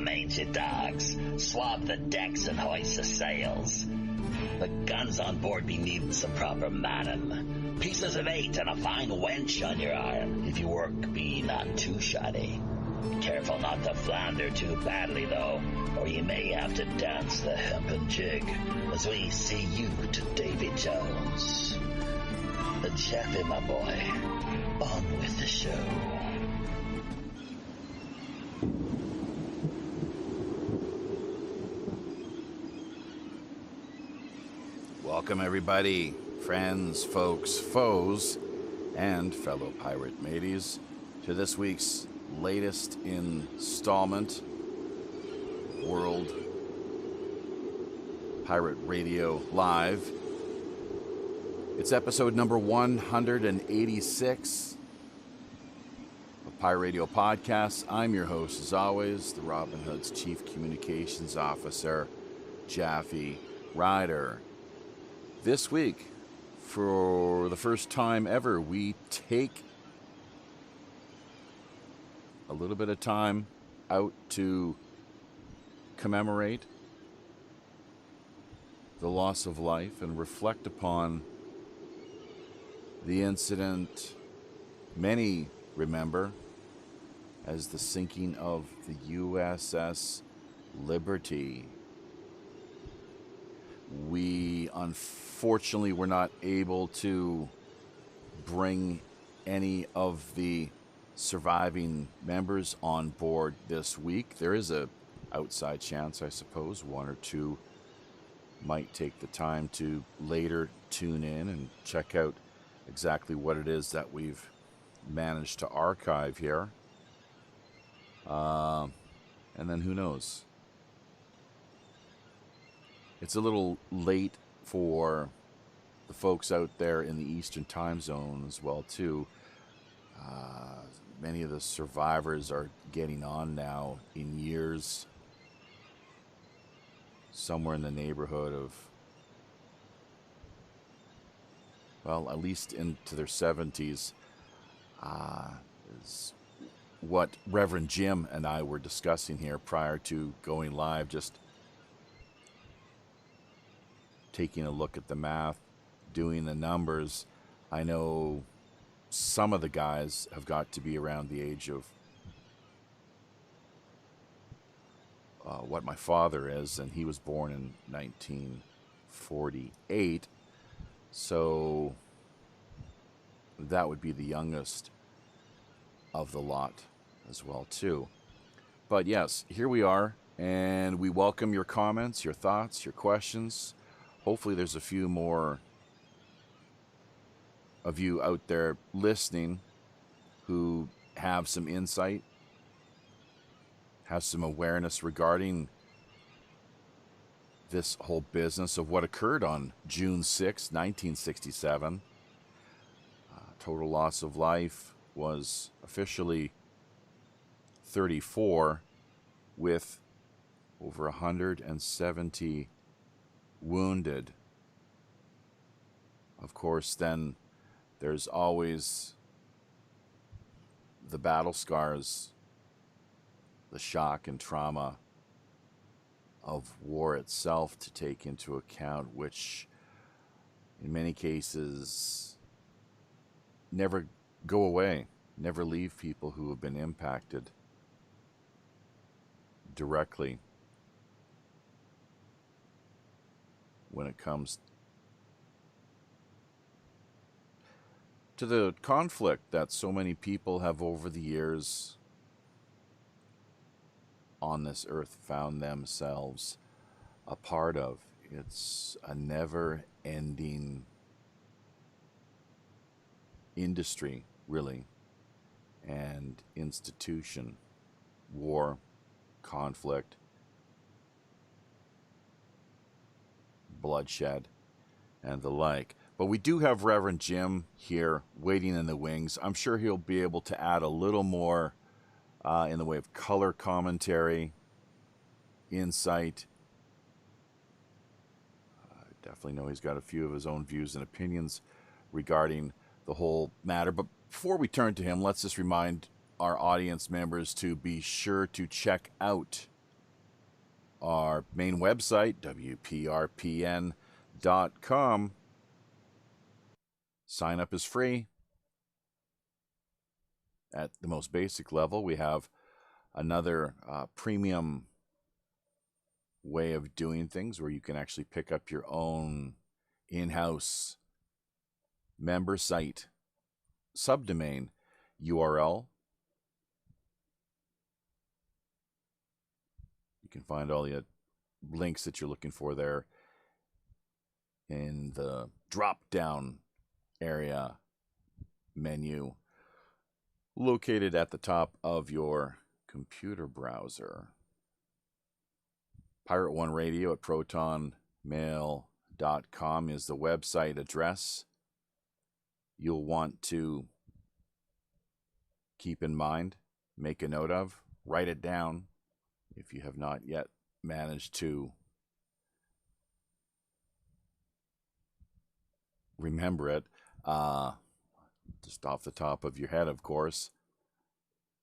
mangy dogs, swab the decks and hoist the sails. The guns on board be needing some proper manning. Pieces of 8 and a fine wench on your arm, if your work be not too shoddy. Careful not to flounder too badly, though, or you may have to dance the hempen jig as we see you to Davy Jones. Jeffy, my boy, on with the show. Welcome, everybody, friends, folks, foes, and fellow pirate mateys, to this week's latest installment, World Pirate Radio Live. It's episode number 186 of Pirate Radio Podcasts. I'm your host, as always, the Robin Hood's Chief Communications Officer, Jaffe Ryder. This week, for the first time ever, we take a little bit of time out to commemorate the loss of life and reflect upon the incident many remember as the sinking of the USS Liberty. We unfortunately were not able to bring any of the surviving members on board this week. There is a outside chance, I suppose, one or two might take the time to later tune in and check out exactly what it is that we've managed to archive here. And then who knows? It's a little late for the folks out there in the Eastern time zone as well, too. Many of the survivors are getting on now in years, somewhere in the neighborhood of, well, at least into their 70s, is what Reverend Jim and I were discussing here prior to going live, just taking a look at the math, doing the numbers. I know some of the guys have got to be around the age of what my father is, and he was born in 1948, so that would be the youngest of the lot as well, too. But yes, here we are, and we welcome your comments, your thoughts, your questions. Hopefully there's a few more of you out there listening who have some insight, have some awareness regarding this whole business of what occurred on June 6, 1967. Total loss of life was officially 34, with over 170 wounded. Of course, then there's always the battle scars, the shock and trauma of war itself to take into account, which in many cases never go away, never leave people who have been impacted directly when it comes to the conflict that so many people have over the years on this earth found themselves a part of. It's a never-ending industry, really, and institution. War, conflict, bloodshed, and the like. But we do have Reverend Jim here waiting in the wings. I'm sure he'll be able to add a little more in the way of color commentary, insight. I definitely know he's got a few of his own views and opinions regarding the whole matter. But before we turn to him, let's just remind our audience members to be sure to check out our main website, WPRPN.com. Sign up is free. At the most basic level, we have another premium way of doing things where you can actually pick up your own in-house member site subdomain URL. You can find all the links that you're looking for there in the drop-down area menu located at the top of your computer browser. Pirate One Radio at protonmail.com is the website address. You'll want to keep in mind, make a note of, write it down if you have not yet managed to remember it. Just off the top of your head, of course.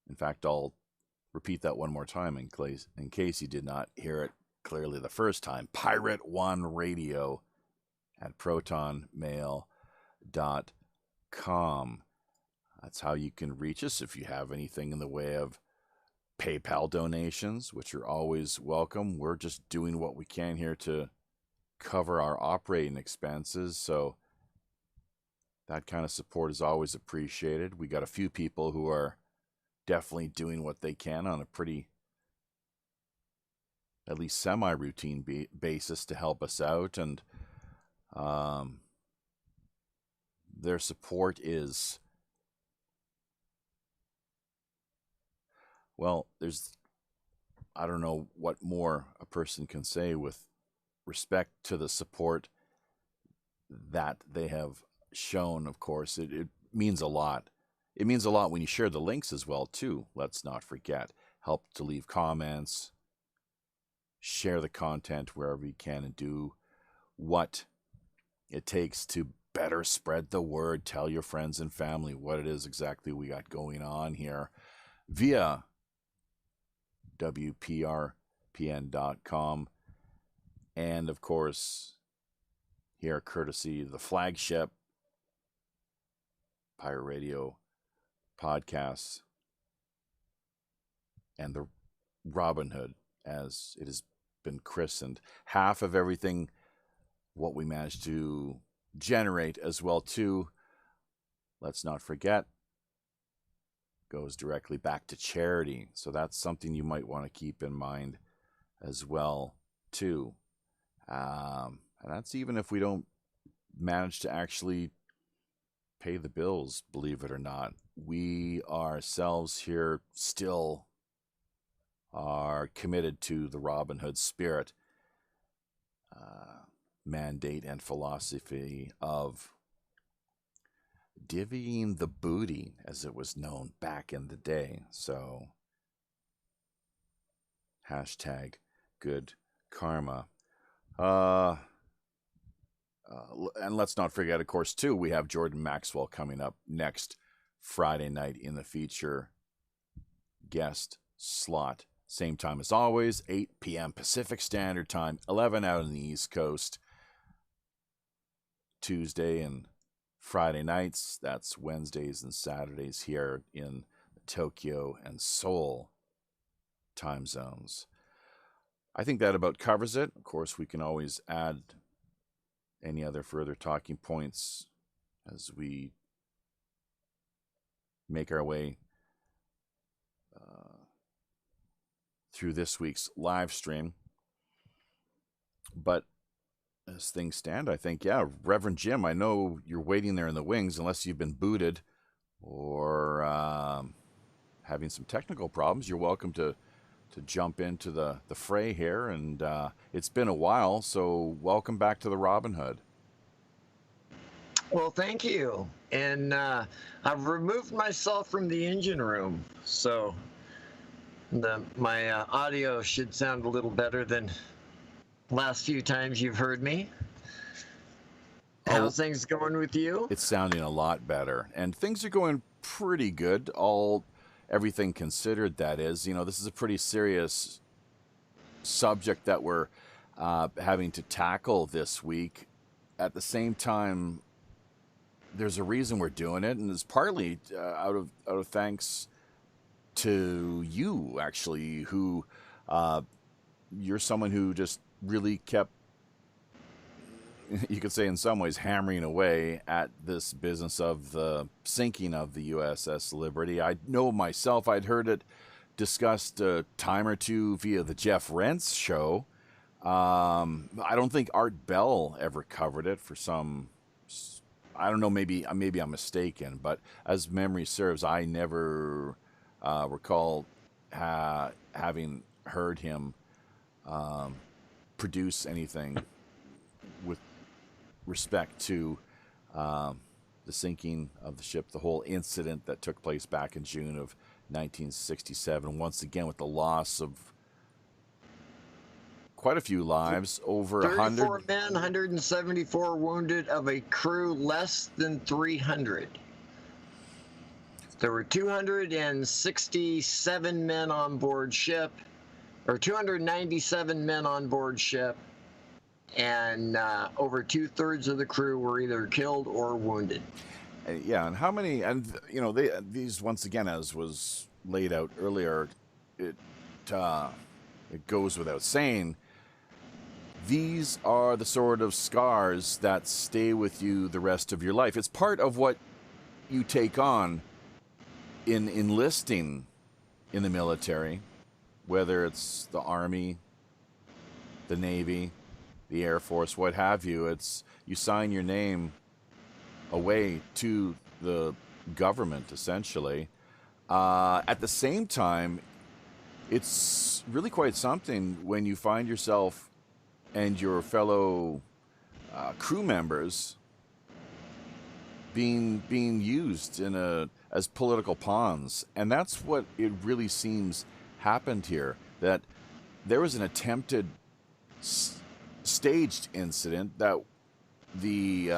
In fact, I'll repeat that one more time in case you did not hear it clearly the first time. Pirate One Radio at protonmail.com. That's how you can reach us if you have anything in the way of PayPal donations, which are always welcome. We're just doing what we can here to cover our operating expenses, so that kind of support is always appreciated. We got a few people who are definitely doing what they can on a pretty, at least semi-routine basis to help us out, and their support is, well, I don't know what more a person can say with respect to the support that they have shown. Of course, it means a lot. It means a lot when you share the links as well, too. Let's not forget. Help to leave comments, share the content wherever you can, and do what it takes to better spread the word. Tell your friends and family what it is exactly we got going on here via WPRPN.com. And, of course, here, courtesy of the flagship Pirate Radio podcasts and the Robin Hood, as it has been christened. Half of everything what we managed to generate as well too, let's not forget, goes directly back to charity. So that's something you might want to keep in mind as well too. And that's even if we don't manage to actually pay the bills, believe it or not. We ourselves here still are committed to the Robin Hood spirit, mandate, and philosophy of divvying the booty, as it was known back in the day. So, hashtag good karma. And let's not forget, of course, too, we have Jordan Maxwell coming up next Friday night in the feature guest slot. Same time as always, 8 p.m. Pacific Standard Time, 11 out on the East Coast. Tuesday and Friday nights, that's Wednesdays and Saturdays here in the Tokyo and Seoul time zones. I think that about covers it. Of course, we can always add any other further talking points as we make our way through this week's live stream. But as things stand, I think, yeah, Reverend Jim, I know you're waiting there in the wings unless you've been booted or having some technical problems. You're welcome to jump into the fray here, and it's been a while, so welcome back to the Robin Hood. Well, thank you. And I've removed myself from the engine room, so my audio should sound a little better than last few times you've heard me. How's things going with you? It's sounding a lot better, and things are going pretty good. Everything considered, that is. You know, this is a pretty serious subject that we're having to tackle this week. At the same time, there's a reason we're doing it, and it's partly out of thanks to you, actually, who you're someone who just really kept, you could say in some ways, hammering away at this business of the sinking of the USS Liberty. I know myself, I'd heard it discussed a time or two via the Jeff Rentz show. I don't think Art Bell ever covered it for some, I don't know, maybe I'm mistaken, but as memory serves, I never recall having heard him produce anything with respect to the sinking of the ship, the whole incident that took place back in June of 1967, once again with the loss of quite a few lives, over 34 100 men, 174 wounded, of a crew less than 300. There were 267 men on board ship, or 297 men on board ship, and over 2/3 of the crew were either killed or wounded. Yeah, and how many? And these, once again, as was laid out earlier, it goes without saying, these are the sort of scars that stay with you the rest of your life. It's part of what you take on in enlisting in the military, whether it's the Army, the Navy, the Air Force, what have you. It's, you sign your name away to the government, essentially. At the same time, it's really quite something when you find yourself and your fellow crew members being used as political pawns. And that's what it really seems happened here, that there was an attempted staged incident that the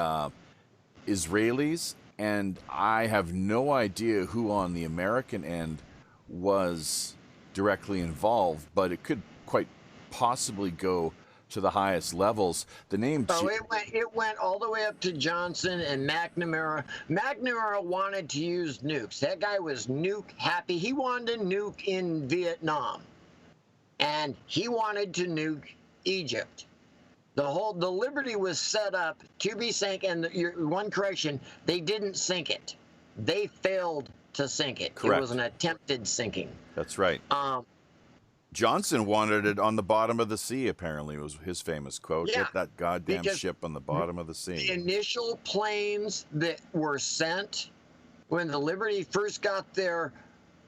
Israelis, and I have no idea who on the American end was directly involved, but it could quite possibly go to the highest levels. The name... it went all the way up to Johnson and McNamara. McNamara wanted to use nukes. That guy was nuke happy. He wanted to nuke in Vietnam, and he wanted to nuke Egypt. The Liberty was set up to be sank, and one correction, they didn't sink it. They failed to sink it. Correct. It was an attempted sinking. That's right. Johnson wanted it on the bottom of the sea, apparently, was his famous quote. Yeah, Get that goddamn ship on the bottom of the sea. The initial planes that were sent when the Liberty first got their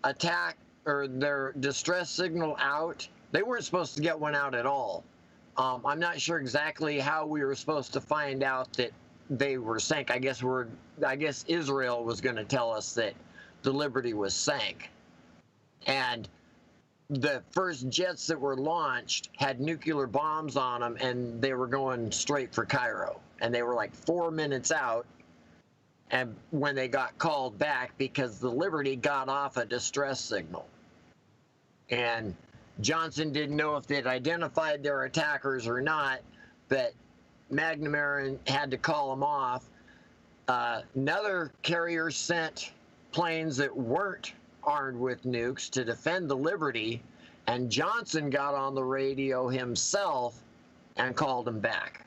attack or their distress signal out, they weren't supposed to get one out at all. I'm not sure exactly how we were supposed to find out that they were sank. I guess Israel was going to tell us that the Liberty was sank. And the first jets that were launched had nuclear bombs on them, and they were going straight for Cairo. And they were like 4 minutes out, and when they got called back because the Liberty got off a distress signal. And Johnson didn't know if they'd identified their attackers or not, but McNamara had to call them off. Another carrier sent planes that weren't armed with nukes to defend the Liberty, and Johnson got on the radio himself and called them back.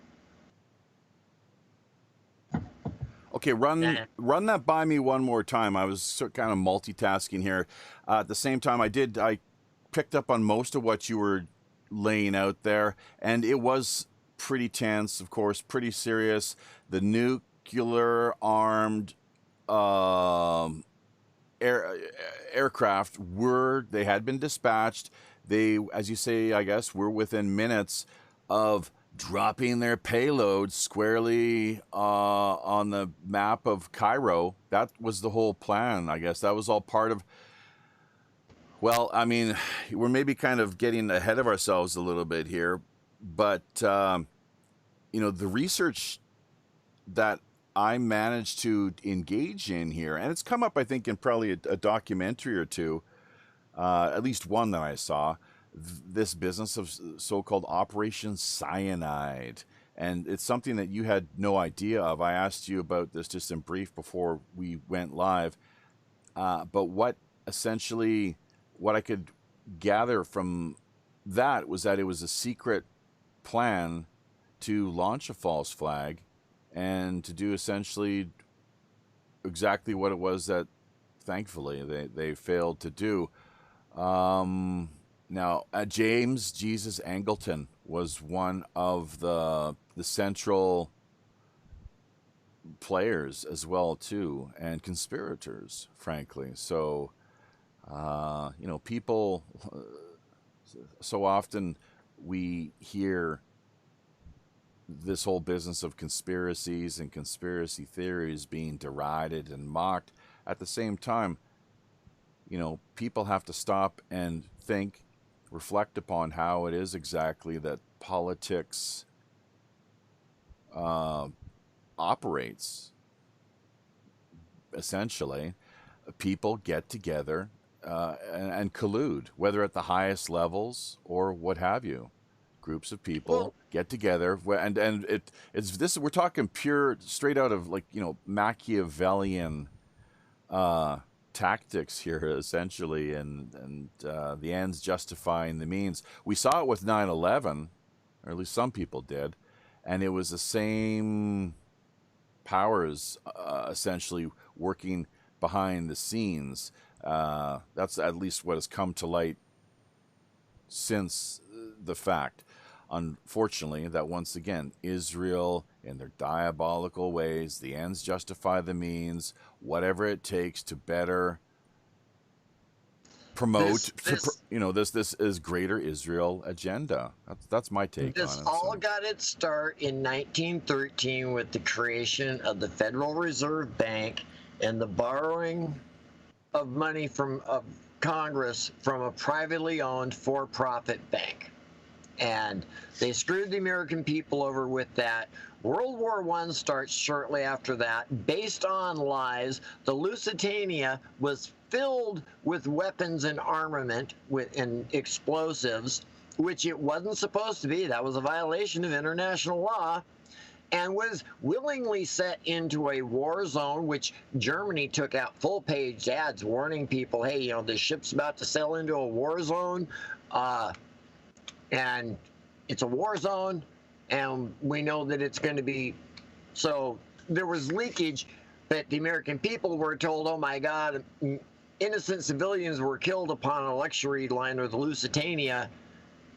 Okay, run that by me one more time. I was kind of multitasking here. At the same time, I picked up on most of what you were laying out there, and it was pretty tense, of course, pretty serious. The nuclear armed aircraft they had been dispatched. They, as you say, I guess, were within minutes of dropping their payload squarely on the map of Cairo. That was the whole plan, I guess. That was all part of... Well, I mean, we're maybe kind of getting ahead of ourselves a little bit here, but, the research that I managed to engage in here, and it's come up, I think, in probably a documentary or two, at least one that I saw, this business of so-called Operation Cyanide. And it's something that you had no idea of. I asked you about this just in brief before we went live. But what I could gather from that was that it was a secret plan to launch a false flag and to do essentially exactly what it was that thankfully they failed to do. Now, James Jesus Angleton was one of the central players as well too, and conspirators, frankly. So, people, so often we hear this whole business of conspiracies and conspiracy theories being derided and mocked. At the same time, people have to stop and think, reflect upon how it is exactly that politics operates. Essentially, people get together and collude, whether at the highest levels or what have you. Groups of people get together, and it's this. We're talking pure, straight out of Machiavellian tactics here, essentially, and the ends justifying the means. We saw it with 9/11, or at least some people did, and it was the same powers essentially working behind the scenes. That's at least what has come to light since the fact. Unfortunately, that once again, Israel, in their diabolical ways, the ends justify the means, whatever it takes to better promote, this is greater Israel agenda. That's my take on it. This all got its start in 1913 with the creation of the Federal Reserve Bank and the borrowing of money of Congress from a privately owned for-profit bank. And they screwed the American people over with that. World War I starts shortly after that. Based on lies, the Lusitania was filled with weapons and armament and explosives, which it wasn't supposed to be. That was a violation of international law, and was willingly set into a war zone, which Germany took out full-page ads warning people, hey, the ship's about to sail into a war zone. And it's a war zone, and we know that it's going to be. So there was leakage, but the American people were told, oh my God, innocent civilians were killed upon a luxury liner, the Lusitania,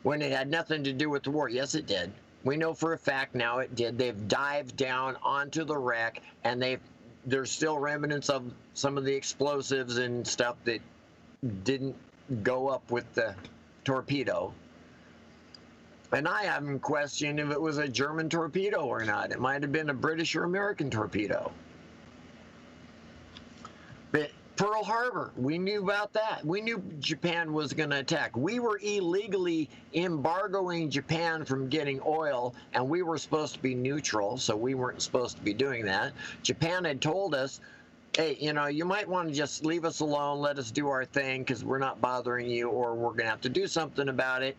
when it had nothing to do with the war. Yes, it did. We know for a fact now it did. They've dived down onto the wreck, and there's still remnants of some of the explosives and stuff that didn't go up with the torpedo. And I haven't questioned if it was a German torpedo or not. It might have been a British or American torpedo. But Pearl Harbor, we knew about that. We knew Japan was going to attack. We were illegally embargoing Japan from getting oil, and we were supposed to be neutral, so we weren't supposed to be doing that. Japan had told us, hey, you might want to just leave us alone, let us do our thing, because we're not bothering you, or we're going to have to do something about it.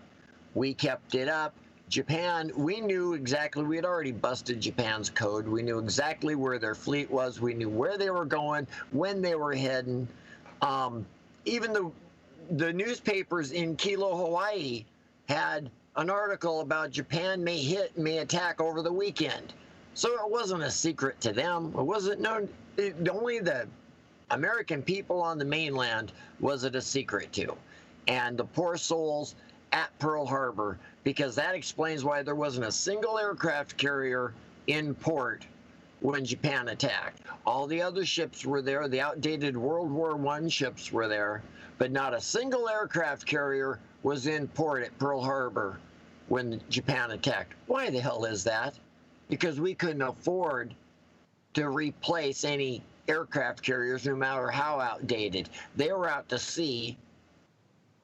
We kept it up. Japan, we knew exactly, we had already busted Japan's code. We knew exactly where their fleet was. We knew where they were going, when they were heading. Even the newspapers in Kilo, Hawaii had an article about Japan may attack over the weekend. So it wasn't a secret to them. It wasn't known. Only the American people on the mainland was it a secret to. And the poor souls at Pearl Harbor, because that explains why there wasn't a single aircraft carrier in port when Japan attacked. All the other ships were there. The outdated World War I ships were there, but not a single aircraft carrier was in port at Pearl Harbor when Japan attacked. Why the hell is that? Because we couldn't afford to replace any aircraft carriers, no matter how outdated. They were out to sea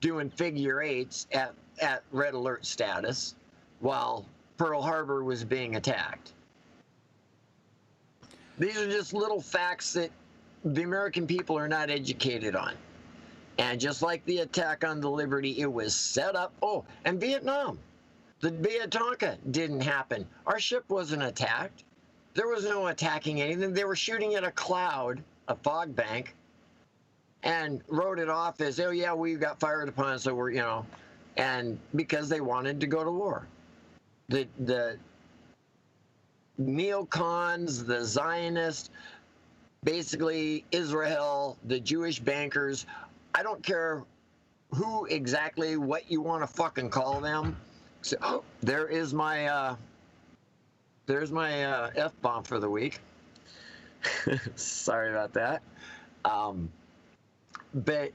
doing figure eights at red alert status while Pearl Harbor was being attacked. These are just little facts that the American people are not educated on. And just like the attack on the Liberty, it was set up. Oh, and Vietnam. The Bay of Tonga didn't happen. Our ship wasn't attacked. There was no attacking anything. They were shooting at a cloud, a fog bank, and wrote it off as, oh yeah, we got fired upon, so we're, and because they wanted to go to war. The neocons, the Zionists, basically Israel, the Jewish bankers, I don't care who exactly, what you want to fucking call them. So, oh, there's my F-bomb for the week. Sorry about that. But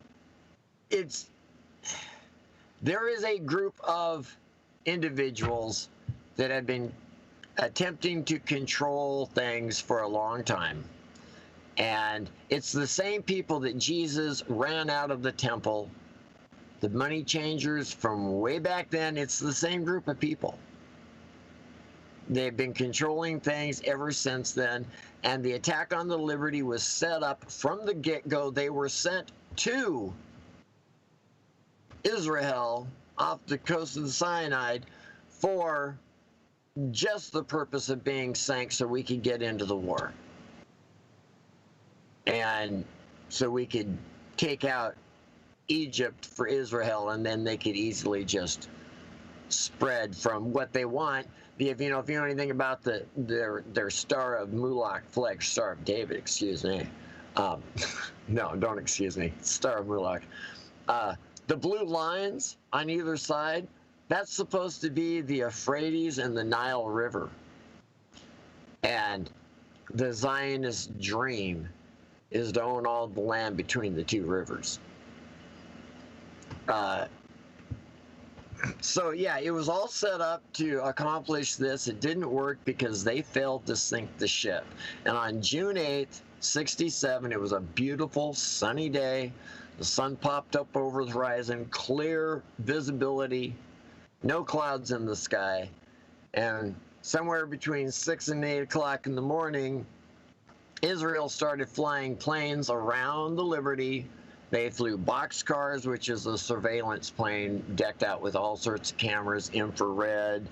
there is a group of individuals that have been attempting to control things for a long time. And it's the same people that Jesus ran out of the temple, the money changers from way back then. It's the same group of people. They've been controlling things ever since then. And the attack on the Liberty was set up from the get-go. They were sent to Israel off the coast of the Sinai for just the purpose of being sank so we could get into the war. And so we could take out Egypt for Israel, and then they could easily just spread from what they want. If you know anything about their Star of Mulak flag, Star of David, excuse me. No, don't excuse me. Star of Mulak. The blue lines on either side, that's supposed to be the Euphrates and the Nile River. And the Zionist dream is to own all the land between the two rivers. So yeah, it was all set up to accomplish this. It didn't work because they failed to sink the ship. And on June 8th, 1967, it was a beautiful sunny day. The sun popped up over the horizon, clear visibility, no clouds in the sky. And somewhere between 6 and 8 o'clock in the morning, Israel started flying planes around the Liberty. They flew boxcars, which is a surveillance plane decked out with all sorts of cameras, infrared,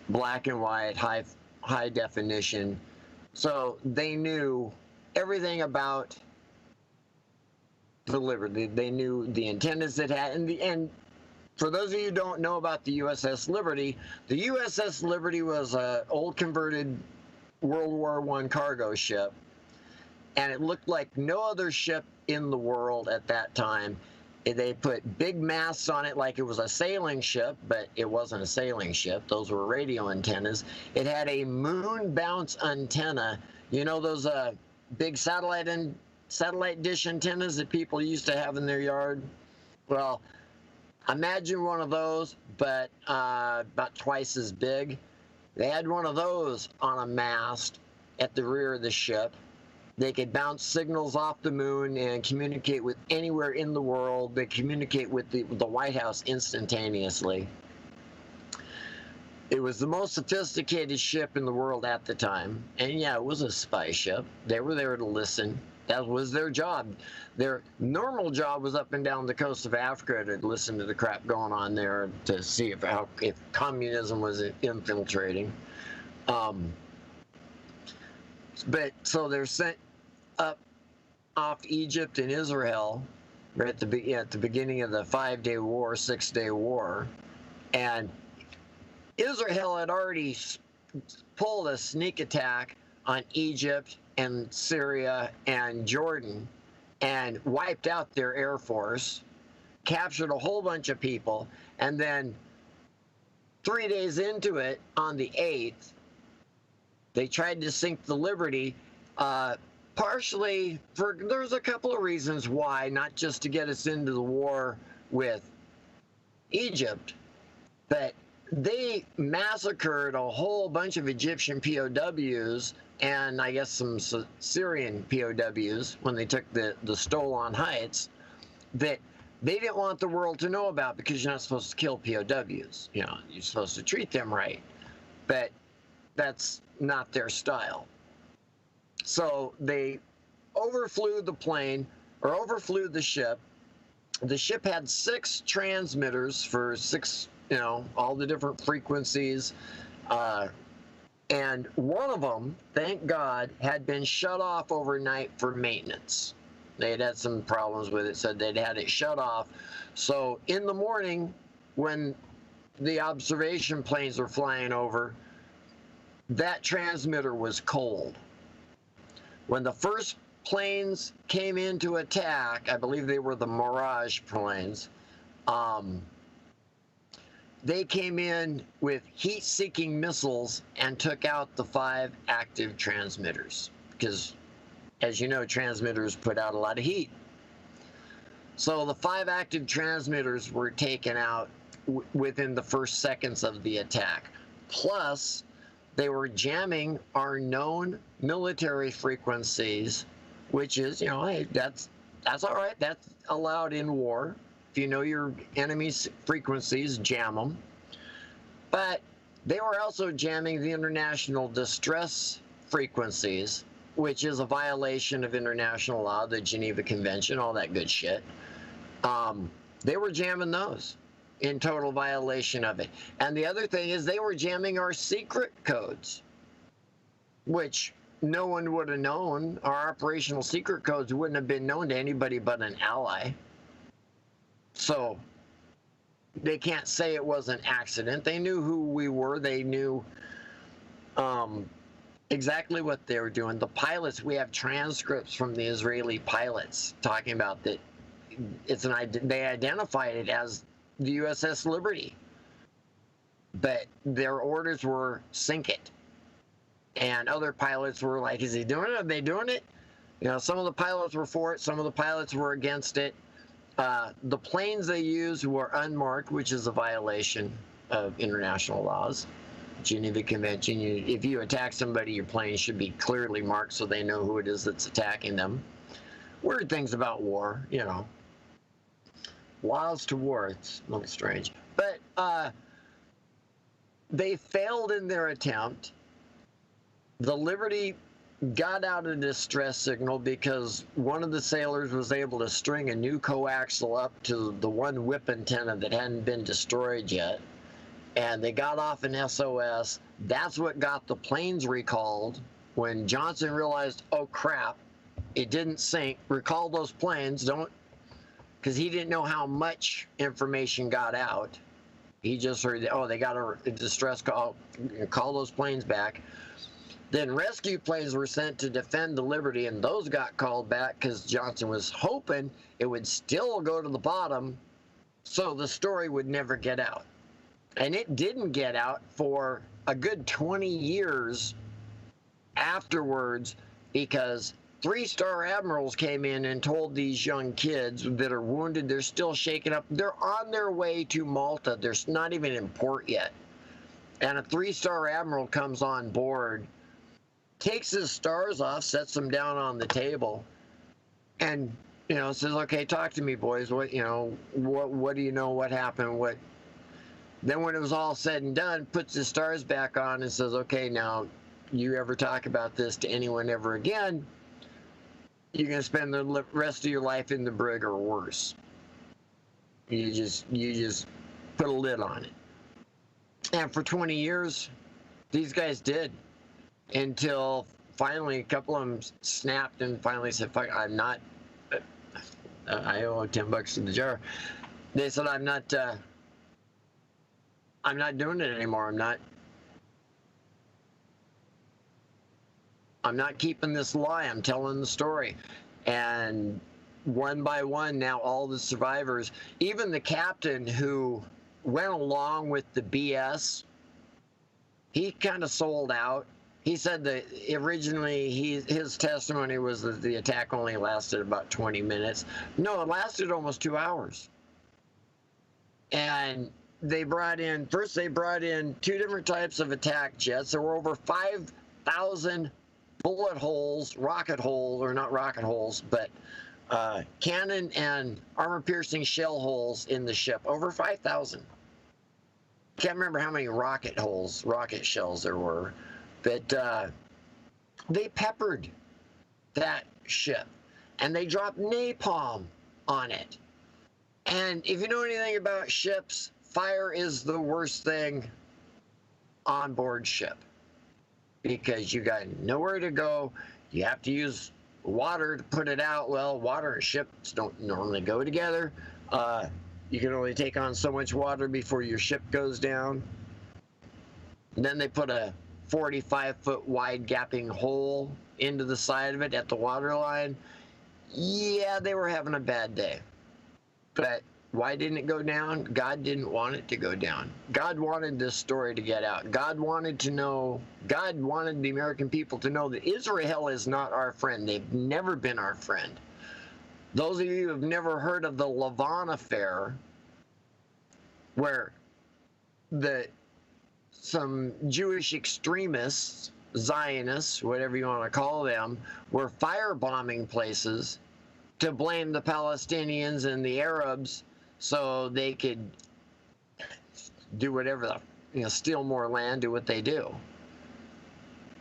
black and white, high definition. So they knew everything about the Liberty. They knew the antennas it had. And for those of you who don't know about the USS Liberty, the USS Liberty was an old converted World War I cargo ship, and it looked like no other ship in the world at that time. They put big masts on it like it was a sailing ship, but it wasn't a sailing ship. Those were radio antennas. It had a moon bounce antenna. You know those big satellite dish antennas that people used to have in their yard? Well, imagine one of those, but about twice as big. They had one of those on a mast at the rear of the ship. They could bounce signals off the moon and communicate with anywhere in the world. They communicate with the White House instantaneously. It was the most sophisticated ship in the world at the time. And yeah, it was a spy ship. They were there to listen. That was their job. Their normal job was up and down the coast of Africa to listen to the crap going on there to see if communism was infiltrating. But so they're sent up off Egypt and Israel right at the beginning of the 5-day war, 6-day war, and Israel had already pulled a sneak attack on Egypt and Syria and Jordan and wiped out their air force, captured a whole bunch of people, and then 3 days into it, on the 8th, they tried to sink the Liberty, partially there's a couple of reasons why, not just to get us into the war with Egypt, but they massacred a whole bunch of Egyptian POWs and I guess some Syrian POWs when they took the Stolen Heights that they didn't want the world to know about, because you're not supposed to kill POWs. You know, you're supposed to treat them right. But that's not their style. So they overflew the plane, or overflew the ship. The ship had 6 transmitters for 6, all the different frequencies. And one of them, thank God, had been shut off overnight for maintenance. They had some problems with it, so they'd had it shut off. So in the morning, when the observation planes were flying over, that transmitter was cold. When the first planes came into attack, I believe they were the Mirage planes, they came in with heat-seeking missiles and took out the 5 active transmitters because, as you know, transmitters put out a lot of heat. So the 5 active transmitters were taken out within the first seconds of the attack. Plus, they were jamming our known military frequencies, which is, hey, that's all right. That's allowed in war. If you know your enemy's frequencies, jam them. But they were also jamming the international distress frequencies, which is a violation of international law, the Geneva Convention, all that good shit. They were jamming those in total violation of it. And the other thing is they were jamming our secret codes, which no one would have known. Our operational secret codes wouldn't have been known to anybody but an ally. So they can't say it was an accident. They knew who we were. They knew exactly what they were doing. The pilots, we have transcripts from the Israeli pilots talking about that. They identified it as the USS Liberty, but their orders were sink it. And other pilots were like, is he doing it? Are they doing it? Some of the pilots were for it. Some of the pilots were against it. The planes they used were unmarked, which is a violation of international laws. Geneva Convention, if you attack somebody, your plane should be clearly marked so they know who it is that's attacking them. Weird things about war, Laws to war, it's a little strange. But they failed in their attempt. The Liberty got out a distress signal because one of the sailors was able to string a new coaxial up to the one whip antenna that hadn't been destroyed yet. And they got off an SOS. That's what got the planes recalled. When Johnson realized, oh crap, it didn't sink, recall those planes, because he didn't know how much information got out. He just heard, they got a distress call, call those planes back. Then rescue planes were sent to defend the Liberty, and those got called back because Johnson was hoping it would still go to the bottom so the story would never get out. And it didn't get out for a good 20 years afterwards because 3-star admirals came in and told these young kids that are wounded, they're still shaken up, they're on their way to Malta, they're not even in port yet. And a 3-star admiral comes on board, takes his stars off, sets them down on the table, and says, okay, talk to me, boys. What do you know? What happened? Then when it was all said and done, puts his stars back on and says, okay, now you ever talk about this to anyone ever again, you're going to spend the rest of your life in the brig or worse. You just put a lid on it. And for 20 years, these guys did, until finally a couple of them snapped and finally said, fuck, I'm not, I owe $10 to the jar. They said, I'm not doing it anymore. I'm not keeping this lie. I'm telling the story. And one by one, now all the survivors, even the captain who went along with the BS, he kind of sold out. He said that originally his testimony was that the attack only lasted about 20 minutes. No, it lasted almost 2 hours. And they brought in 2 different types of attack jets. There were over 5,000 bullet holes, rocket holes, or not rocket holes, but cannon and armor-piercing shell holes in the ship. Over 5,000. Can't remember how many rocket shells there were. But they peppered that ship. and they dropped napalm on it. And if you know anything about ships, fire is the worst thing on board ship, because you got nowhere to go. You have to use water to put it out. Well, water and ships don't normally go together. You can only take on so much water before your ship goes down. And then they put a 45-foot wide gapping hole into the side of it at the water line. Yeah, they were having a bad day. But why didn't it go down? God didn't want it to go down. God wanted this story to get out. God wanted the American people to know that Israel is not our friend. They've never been our friend. Those of you who have never heard of the Lavon affair, where some Jewish extremists, Zionists, whatever you want to call them, were firebombing places to blame the Palestinians and the Arabs so they could do whatever, steal more land, do what they do.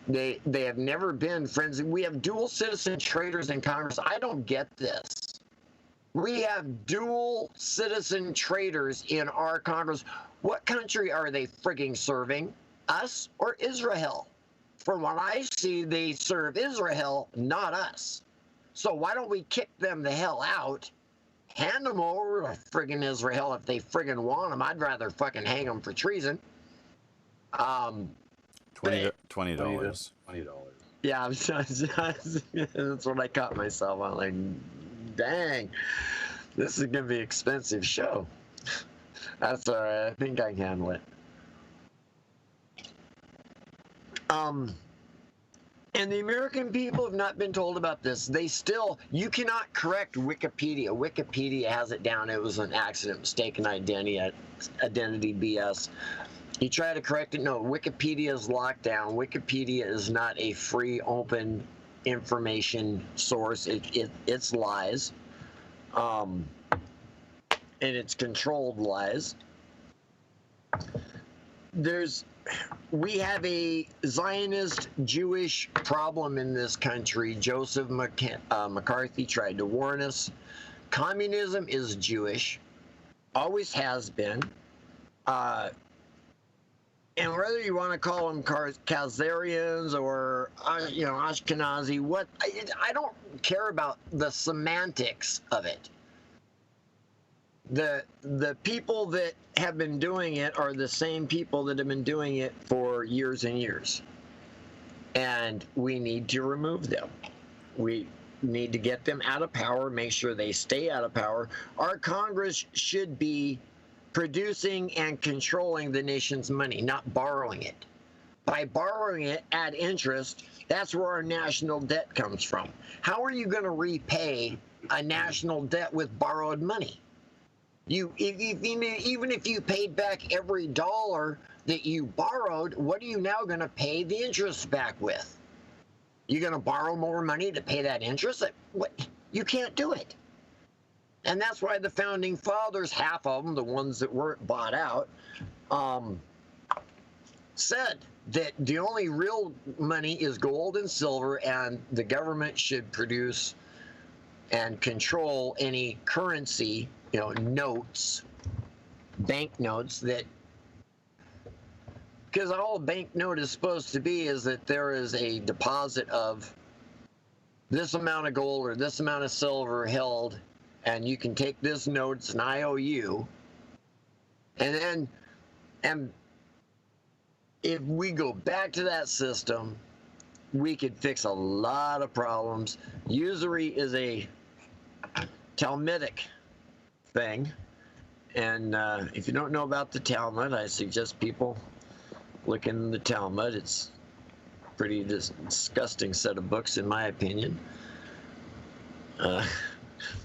They have never been friends. We have dual citizen traitors in Congress. I don't get this. We have dual citizen traitors in our Congress. What country are they frigging serving? Us or Israel? From what I see, they serve Israel, not us. So why don't we kick them the hell out? Hand them over to friggin' Israel if they friggin' want them. I'd rather fucking hang them for treason. $20. $20. Yeah, that's what I caught myself on. Like, dang, this is gonna be an expensive show. That's all right. I think I can handle it. And the American people have not been told about this. You cannot correct Wikipedia. Wikipedia has it down. It was an accident, mistaken identity BS. You try to correct it. No, Wikipedia is locked down. Wikipedia is not a free, open information source. It's lies. And it's controlled lies. We have a Zionist Jewish problem in this country. Joseph McCarthy tried to warn us. Communism is Jewish, always has been. And whether you want to call them Khazarians or Ashkenazi, I don't care about the semantics of it. The people that have been doing it are the same people that have been doing it for years and years. And we need to remove them. We need to get them out of power, make sure they stay out of power. Our Congress should be producing and controlling the nation's money, not borrowing it. By borrowing it at interest, that's where our national debt comes from. How are you going to repay a national debt with borrowed money? Even if you paid back every dollar that you borrowed, what are you now going to pay the interest back with? You're going to borrow more money to pay that interest? You can't do it. And that's why the founding fathers, half of them, the ones that weren't bought out, said that the only real money is gold and silver, and the government should produce and control any currency, notes, banknotes, because all a banknote is supposed to be is that there is a deposit of this amount of gold or this amount of silver held, and you can take this note, it's an IOU, and if we go back to that system, we could fix a lot of problems. Usury is a Talmudic thing, and if you don't know about the Talmud, I suggest people look in the Talmud. It's a pretty disgusting set of books, in my opinion.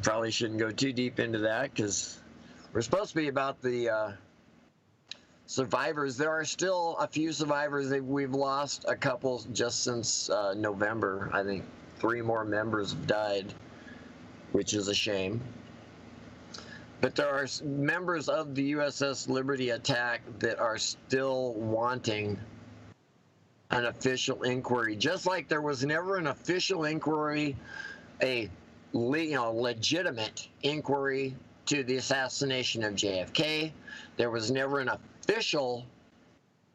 Probably shouldn't go too deep into that, because we're supposed to be about the survivors. There are still a few survivors. We've lost a couple just since November. I think 3 more members have died, which is a shame. But there are members of the USS Liberty attack that are still wanting an official inquiry. Just like there was never an official inquiry, a legitimate inquiry to the assassination of JFK. There was never an official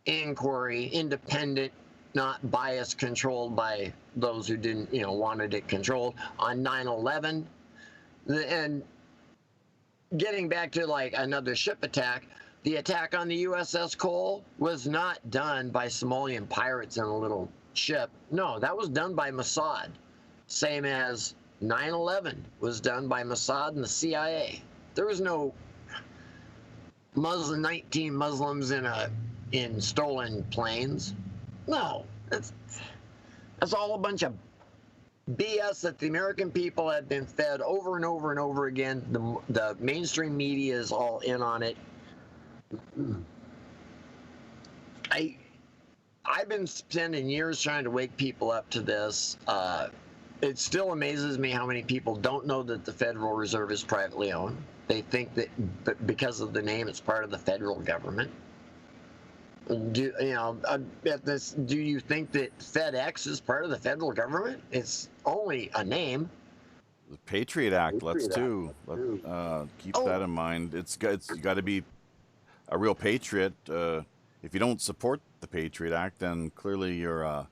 inquiry, independent, not biased, controlled by those who didn't, wanted it controlled, on 9/11. And getting back to like another ship attack, the attack on the USS Cole was not done by Somalian pirates in a little ship. No, that was done by Mossad. Same as 9/11 was done by Mossad and the CIA. There was no 19 Muslims in stolen planes. No, that's all a bunch of BS that the American people have been fed over and over and over again. The mainstream media is all in on it. I've been spending years trying to wake people up to this. It still amazes me how many people don't know that the Federal Reserve is privately owned. They think that because of the name, it's part of the federal government. Do you think that FedEx is part of the federal government? It's only a name. The Patriot Act, let's keep that in mind. You got to be a real patriot. If you don't support the Patriot Act, then clearly you're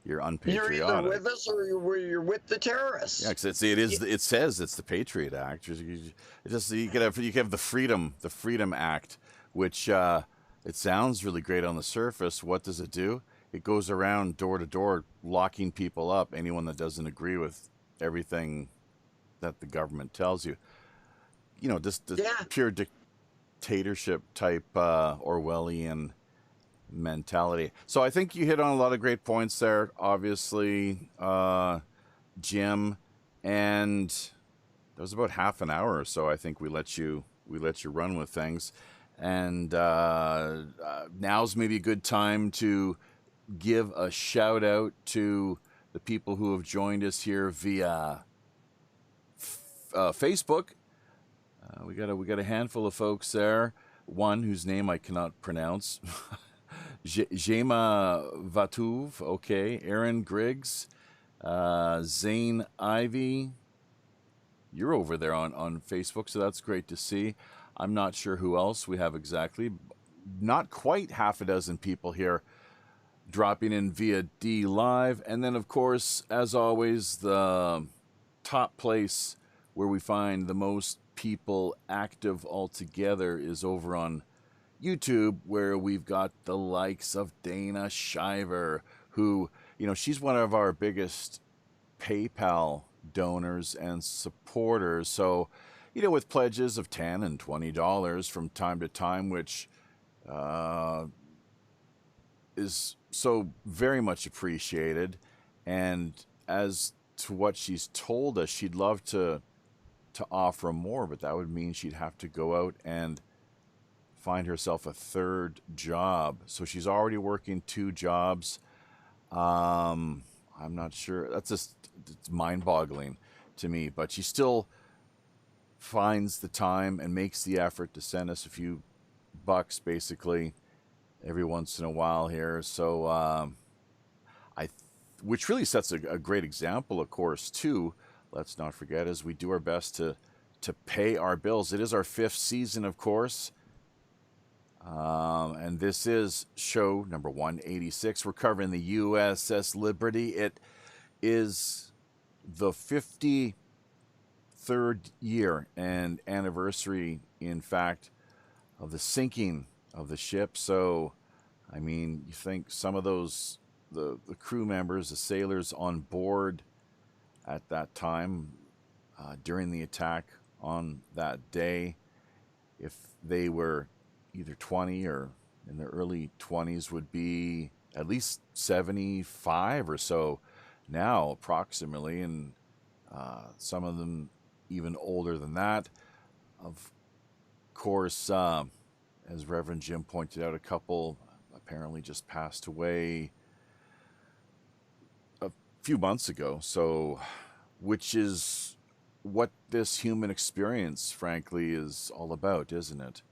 unpatriotic. You're either with us or you're with the terrorists. Yeah, because it says it's the Patriot Act. You have the Freedom Act, which it sounds really great on the surface. What does it do? It goes around door to door, locking people up. Anyone that doesn't agree with everything that the government tells you. Pure dictatorship type Orwellian mentality. So I think you hit on a lot of great points there, obviously, Jim, and that was about half an hour or so. I think we let you run with things, and now's maybe a good time to give a shout out to the people who have joined us here via Facebook. We got a handful of folks there. One whose name I cannot pronounce. Jema Vatuv, okay. Aaron Griggs, Zane Ivy. You're over there on Facebook, so that's great to see. I'm not sure who else we have exactly. Not quite half a dozen people here dropping in via D Live. And then, of course, as always, the top place where we find the most people active altogether is over on YouTube, where we've got the likes of Dana Shiver, who, she's one of our biggest PayPal donors and supporters. So, with pledges of $10 and $20 from time to time, which is so very much appreciated. And as to what she's told us, she'd love to offer more, but that would mean she'd have to go out and find herself a third job. So she's already working 2 jobs. I'm not sure. It's mind-boggling to me, but she still finds the time and makes the effort to send us a few bucks basically every once in a while here. So which really sets a great example, of course, too. Let's not forget, as we do our best to pay our bills. It is our 5th season, of course. And this is show number 186. We're covering the USS Liberty. It is the 53rd year and anniversary, in fact, of the sinking of the ship. So, you think some of those, the crew members, the sailors on board at that time, during the attack on that day, if they were either 20 or in their early 20s, would be at least 75 or so now, approximately, and some of them even older than that. Of course, as Reverend Jim pointed out, a couple apparently just passed away a few months ago. So, which is what this human experience, frankly, is all about, isn't it?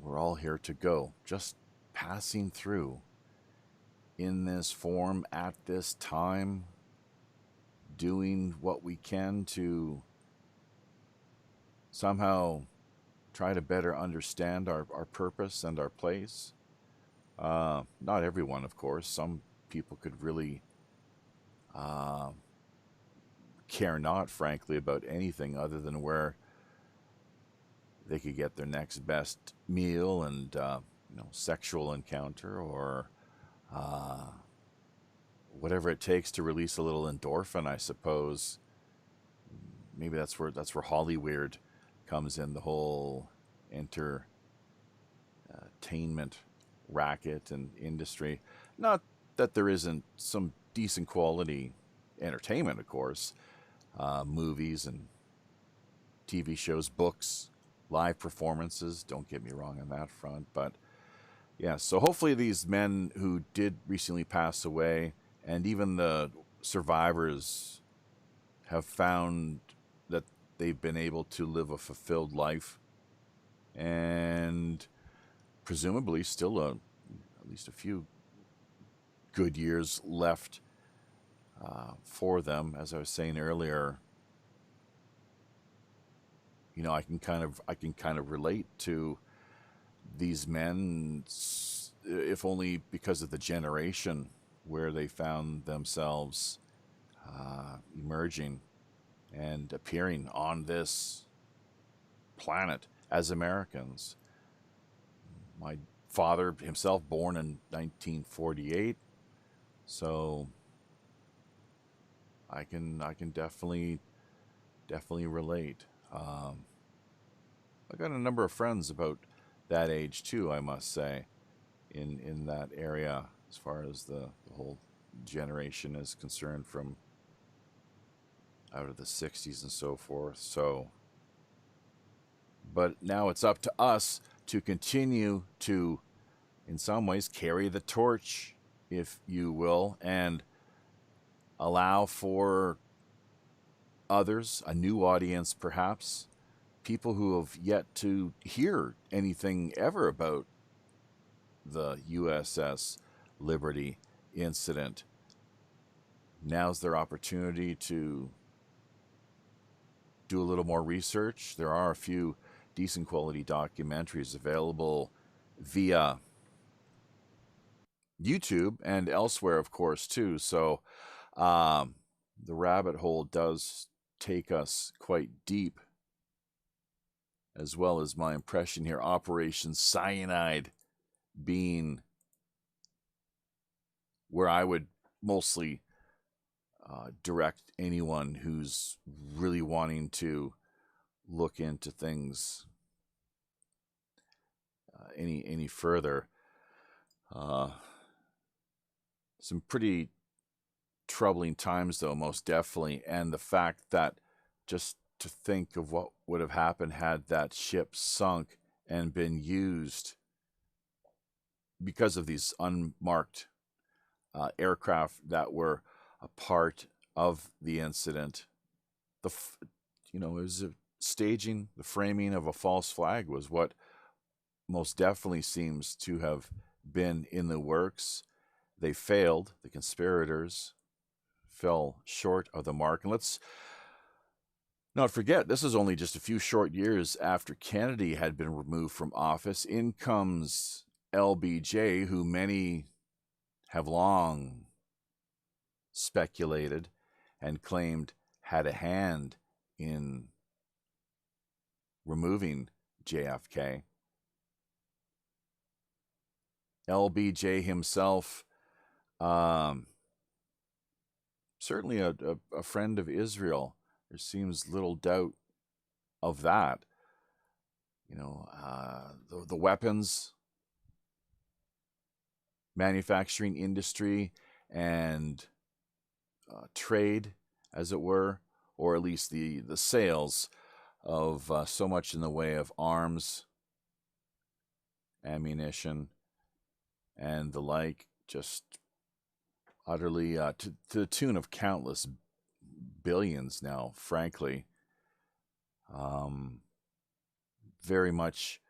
We're all here to go, just passing through in this form at this time, doing what we can to somehow try to better understand our purpose and our place. Not everyone, of course. Some people could really care not, frankly, about anything other than where they could get their next best meal and sexual encounter, or whatever it takes to release a little endorphin, I suppose. Maybe that's where Hollyweird comes in, the whole entertainment racket and industry. Not that there isn't some decent quality entertainment, of course. Movies and TV shows, books, live performances. Don't get me wrong on that front. But yeah, so hopefully these men who did recently pass away, and even the survivors, have found that they've been able to live a fulfilled life, and presumably still at least a few good years left for them. As I was saying earlier, I can kind of relate to these men, if only because of the generation where they found themselves emerging and appearing on this planet as Americans. My father himself born in 1948, so I can definitely relate. I got a number of friends about that age too, I must say, in that area, as far as the whole generation is concerned, from out of the 60s and so forth. So, but now it's up to us to continue to, in some ways, carry the torch, if you will, and allow for others, a new audience perhaps, people who have yet to hear anything ever about the USS Liberty incident. Now's their opportunity to do a little more research. There are a few decent quality documentaries available via YouTube and elsewhere, of course, too. So the rabbit hole does take us quite deep, as well as my impression here, Operation Cyanide being where I would mostly direct anyone who's really wanting to look into things any further. Some pretty troubling times, though, most definitely, and the fact that, just to think of what would have happened had that ship sunk and been used because of these unmarked aircraft that were a part of the incident. It was a staging, the framing of a false flag was what most definitely seems to have been in the works. They failed. The conspirators fell short of the mark. And let's not forget, this is only just a few short years after Kennedy had been removed from office. In comes LBJ, who many have long speculated and claimed had a hand in removing JFK. LBJ himself, certainly a friend of Israel. There seems little doubt of that. The weapons manufacturing industry and trade, as it were, or at least the sales of so much in the way of arms, ammunition, and the like, just utterly to the tune of countless billions now, frankly. Very much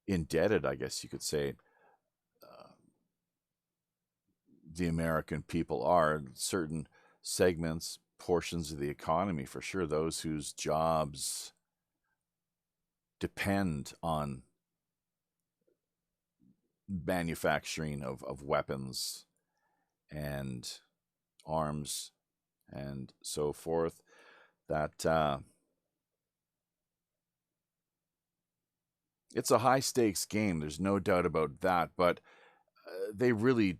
indebted, I guess you could say. The American people are. Certain segments, portions of the economy, for sure, those whose jobs depend on manufacturing of weapons and arms and so forth, that it's a high stakes game. There's no doubt about that. But they really,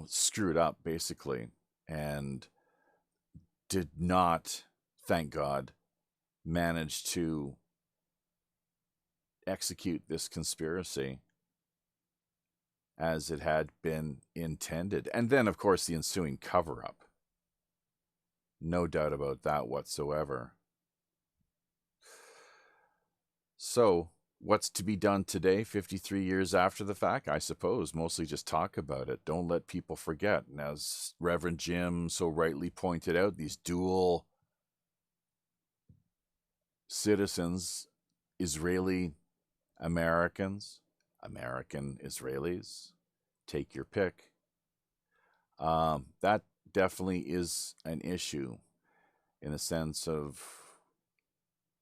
screwed up basically, and did not, thank God, manage to execute this conspiracy as it had been intended. And then, of course, the ensuing cover-up. No doubt about that whatsoever. So, what's to be done today, 53 years after the fact? I suppose mostly just talk about it. Don't let people forget. And as Reverend Jim so rightly pointed out, these dual citizens, Israeli Americans, American Israelis, take your pick. That definitely is an issue, in the sense of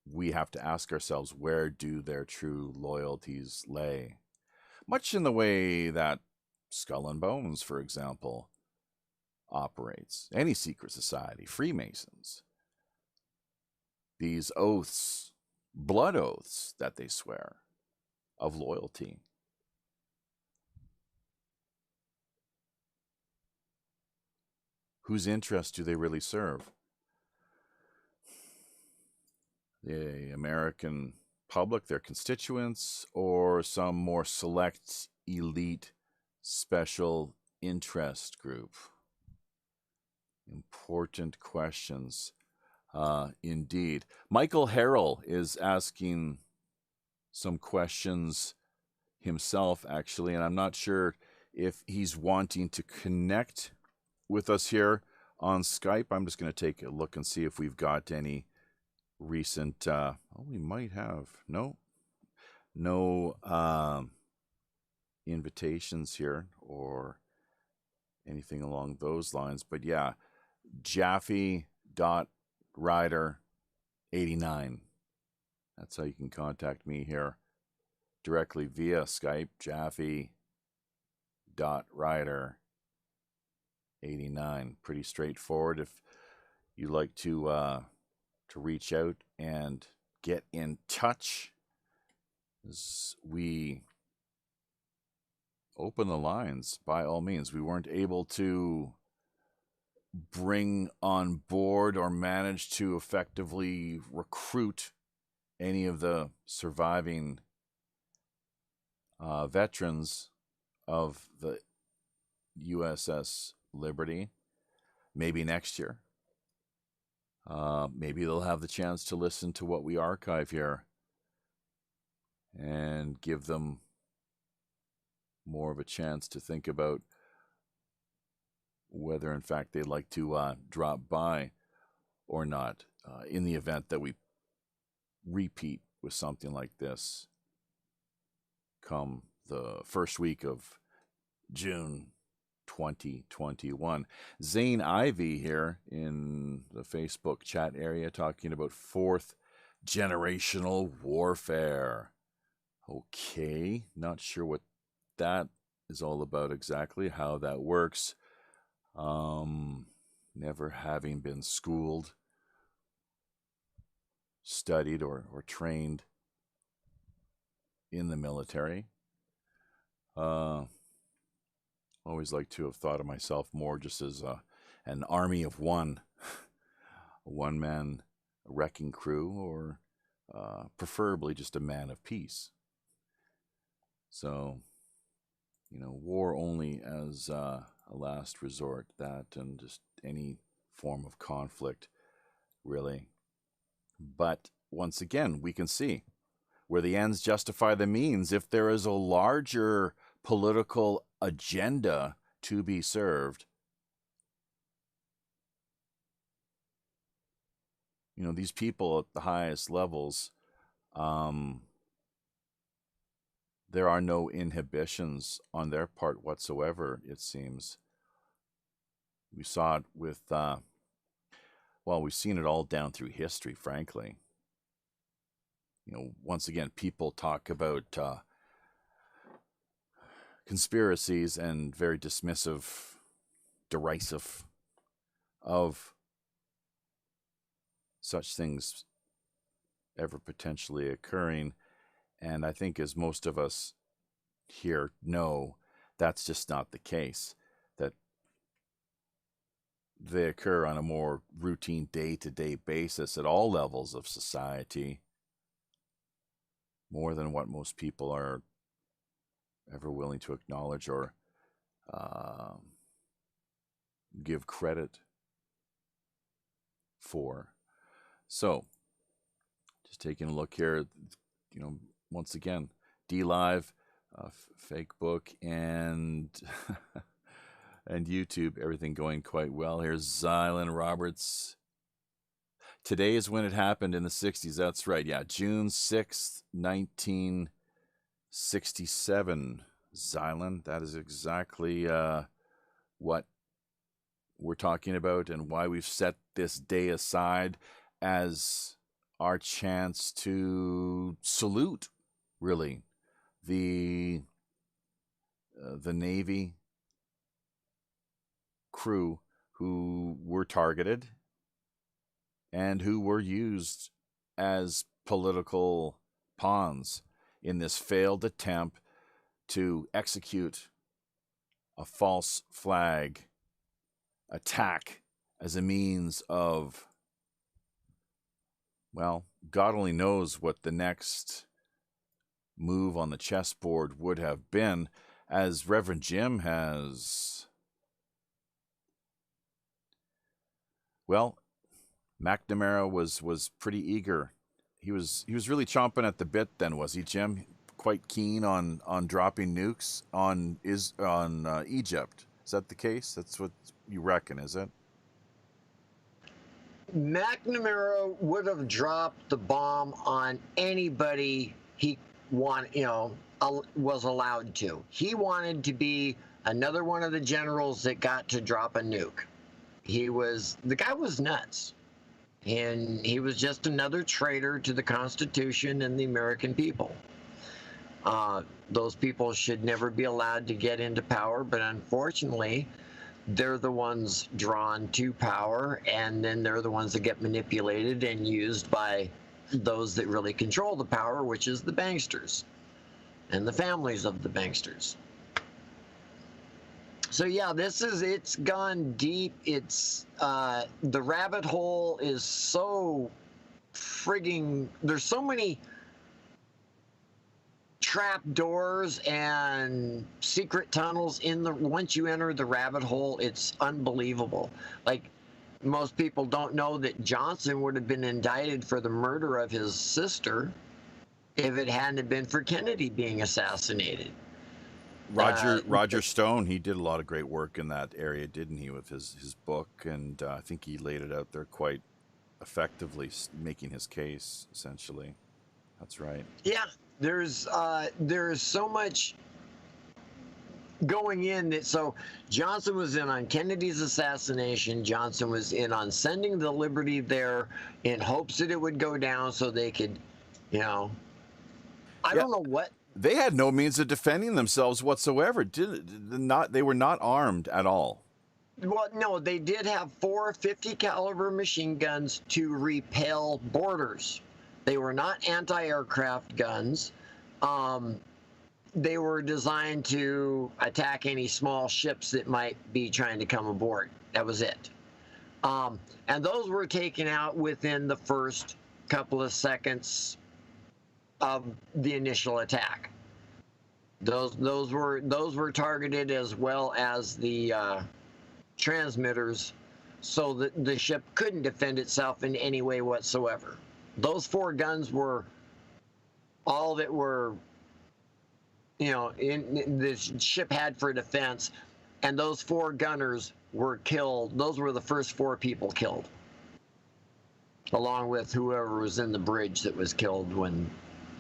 we have to ask ourselves, where do their true loyalties lay? Much in the way that Skull and Bones, for example, operates. Any secret society, Freemasons. These oaths, blood oaths that they swear of loyalty. Whose interests do they really serve? The American public, their constituents, or some more select, elite, special interest group? Important questions, indeed. Michael Harrell is asking some questions himself, actually, and I'm not sure if he's wanting to connect with us here on Skype. I'm just going to take a look and see if we've got any recent we might have no invitations here or anything along those lines. But yeah, Jaffe.Rider89, that's how you can contact me here directly via Skype. Jaffe.Rider89, pretty straightforward if you'd like to reach out and get in touch as we open the lines. By all means, we weren't able to bring on board or manage to effectively recruit any of the surviving veterans of the USS Liberty. Maybe next year. Maybe they'll have the chance to listen to what we archive here and give them more of a chance to think about whether in fact they'd like to drop by or not, in the event that we repeat with something like this come the first week of June 2021. Zane Ivy here in the Facebook chat area talking about fourth generational warfare. Okay, not sure what that is all about exactly, how that works. Never having been schooled, studied, or trained in the military. Always like to have thought of myself more just as an army of one, a one-man wrecking crew, or preferably just a man of peace. So, war only as a last resort, that and just any form of conflict, really. But once again, we can see where the ends justify the means. If there is a larger political agenda to be served, these people at the highest levels, there are no inhibitions on their part whatsoever, it seems. We saw it with, well, we've seen it all down through history, frankly. You know, once again, people talk about conspiracies and very dismissive, derisive of such things ever potentially occurring. And I think, as most of us here know, that's just not the case. That they occur on a more routine day-to-day basis at all levels of society, more than what most people are ever willing to acknowledge or give credit for. So, just taking a look here, you know, once again, D-Live, fake book, and and YouTube, everything going quite well. Here's Zylan Roberts. Today is when it happened in the 60s. That's right. Yeah, June 6th, 1967. Zylan, that is exactly what we're talking about and why we've set this day aside as our chance to salute, really, the Navy crew who were targeted and who were used as political pawns in this failed attempt to execute a false flag attack as a means of, well, God only knows what the next move on the chessboard would have been, as Reverend Jim has, well, McNamara was pretty eager. He was really chomping at the bit then, was he, Jim? Quite keen on dropping nukes on Egypt. Is that the case? That's what you reckon, is it? McNamara would have dropped the bomb on anybody he was allowed to. He wanted to be another one of the generals that got to drop a nuke. The guy was nuts. And he was just another traitor to the Constitution and the American people. Those people should never be allowed to get into power, but unfortunately, they're the ones drawn to power, and then they're the ones that get manipulated and used by those that really control the power, which is the banksters and the families of the banksters. So yeah, it's gone deep. It's the rabbit hole is so frigging, there's so many trap doors and secret tunnels once you enter the rabbit hole. It's unbelievable. Like, most people don't know that Johnson would have been indicted for the murder of his sister if it hadn't been for Kennedy being assassinated. Roger Stone, he did a lot of great work in that area, didn't he, with his book, and I think he laid it out there quite effectively, making his case, essentially. That's right. Yeah, there's so much going in that. So Johnson was in on Kennedy's assassination. Johnson was in on sending the Liberty there in hopes that it would go down so they could, I don't know what. They had no means of defending themselves whatsoever. They were not armed at all. Well, no, they did have 4 50 caliber machine guns to repel boarders. They were not anti-aircraft guns. They were designed to attack any small ships that might be trying to come aboard. That was it. And those were taken out within the first couple of seconds of the initial attack. Those were targeted, as well as the transmitters, so that the ship couldn't defend itself in any way whatsoever. Those 4 guns were all that were, in the ship had for defense, and those 4 gunners were killed. Those were the first 4 people killed, along with whoever was in the bridge that was killed when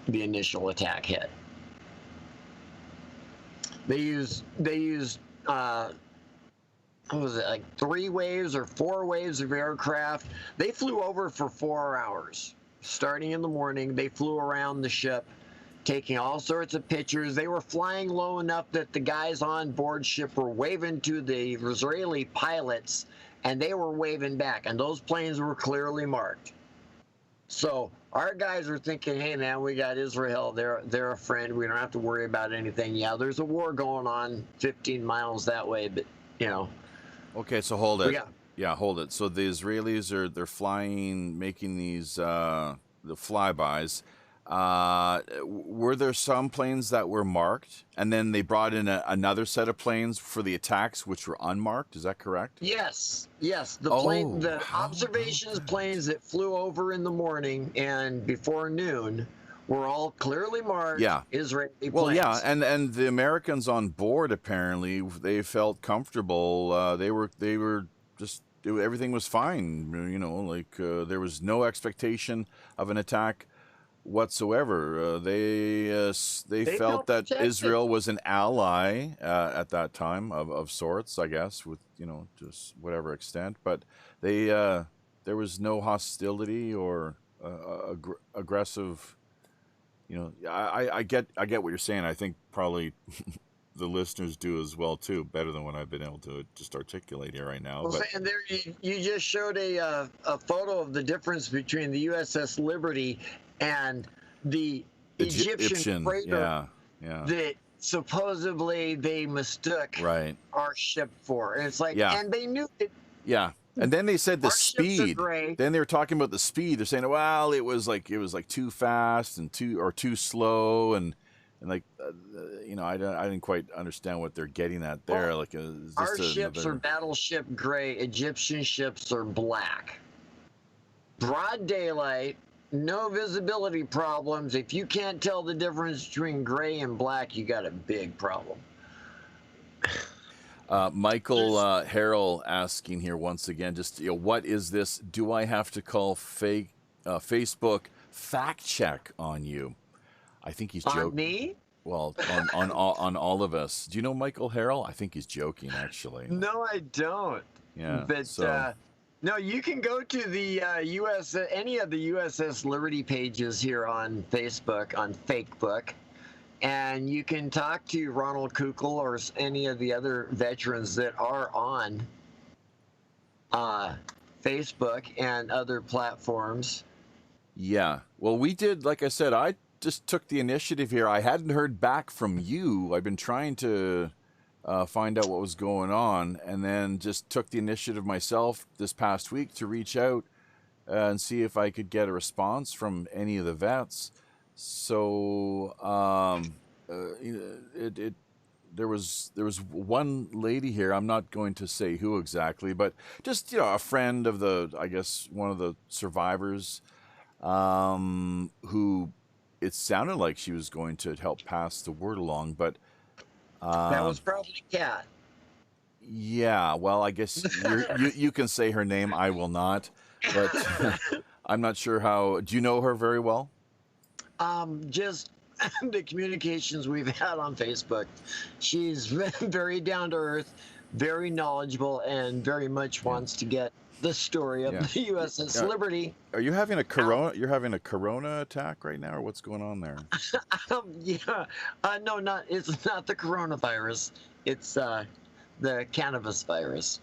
the initial attack hit. They used what was it, like 3 waves or 4 waves of aircraft. They flew over for 4 hours. Starting in the morning, they flew around the ship, taking all sorts of pictures. They were flying low enough that the guys on board ship were waving to the Israeli pilots, and they were waving back, and those planes were clearly marked. So our guys are thinking, hey, man, we got Israel. They're a friend. We don't have to worry about anything. Yeah, there's a war going on 15 miles that way, but, you know. Okay, so hold it. Yeah, hold it. So the Israelis they're flying, making these the flybys. Were there some planes that were marked, and then they brought in another set of planes for the attacks, which were unmarked? Is that correct? Yes. The observations planes that flew over in the morning and before noon were all clearly marked. Yeah. Israeli planes. Well, yeah, and the Americans on board, apparently they felt comfortable. They were just everything was fine. You know, like there was no expectation of an attack whatsoever. They felt that protected. Israel was an ally at that time of sorts, I guess, with, you know, just whatever extent. But they there was no hostility or aggressive. You know, I get what you're saying. I think probably the listeners do as well too, better than what I've been able to just articulate here right now. Well, and there you just showed a photo of the difference between the USS Liberty and the Egyptian freighter that supposedly they mistook our ship for. And it's like, and they knew it. Yeah. And then they said the speed. Then they were talking about the speed. They're saying, well, it was like too fast and too slow, and like you know, I didn't quite understand what they're getting at there. Well, like our ships are battleship gray. Egyptian ships are black. Broad daylight, no visibility problems. If you can't tell the difference between gray and black, you got a big problem. Michael Harrell asking here once again, just, you know, what is this? Do I have to call Facebook fact check on you? I think he's joking. On me? Well, on all of us. Do you know Michael Harrell? I think he's joking, actually. No, I don't. Yeah. But no, you can go to the any of the USS Liberty pages here on Facebook, on Fakebook. And you can talk to Ronald Kukl or any of the other veterans that are on Facebook and other platforms. Yeah. Well, we did, like I said, I just took the initiative here. I hadn't heard back from you. I've been trying to find out what was going on, and then just took the initiative myself this past week to reach out and see if I could get a response from any of the vets. So there was one lady here. I'm not going to say who exactly, but just, you know, a friend of I guess one of the survivors, who it sounded like she was going to help pass the word along, but that was probably Kat. Yeah, well, I guess you can say her name. I will not, but I'm not sure how. Do you know her very well? Just the communications we've had on Facebook. She's very down to earth, very knowledgeable, and very much wants to get the story of the USS Liberty. Are you having a corona? You're having a corona attack right now, or what's going on there? No, it's not the coronavirus. It's the cannabis virus.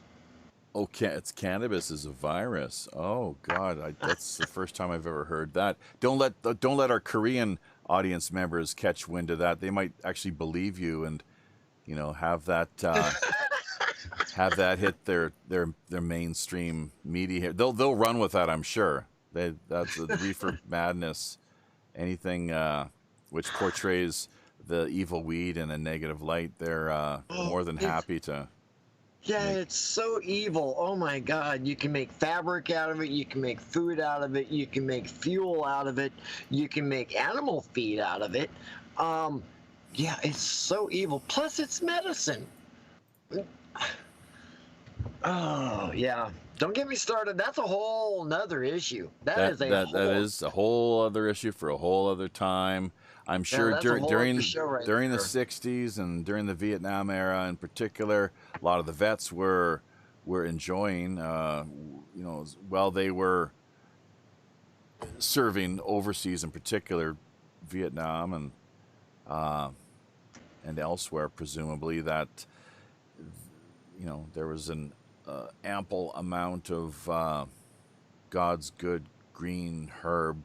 Okay, it's cannabis is a virus. Oh God, that's the first time I've ever heard that. Don't let our Korean audience members catch wind of that. They might actually believe you and, you know, have that have that hit their mainstream media here. They'll run with that, I'm sure. That's the reefer madness. Anything which portrays the evil weed in a negative light, they're more than happy to. Yeah, it's so evil. Oh my God. You can make fabric out of it. You can make food out of it. You can make fuel out of it. You can make animal feed out of it. Yeah, it's so evil. Plus, it's medicine. Oh, yeah. Don't get me started. That's a whole nother issue. That is a whole other issue for a whole other time. I'm sure during the 60s and during the Vietnam era in particular, a lot of the vets were were enjoying, while they were serving overseas, in particular Vietnam and elsewhere, presumably, that there was an ample amount of God's good green herb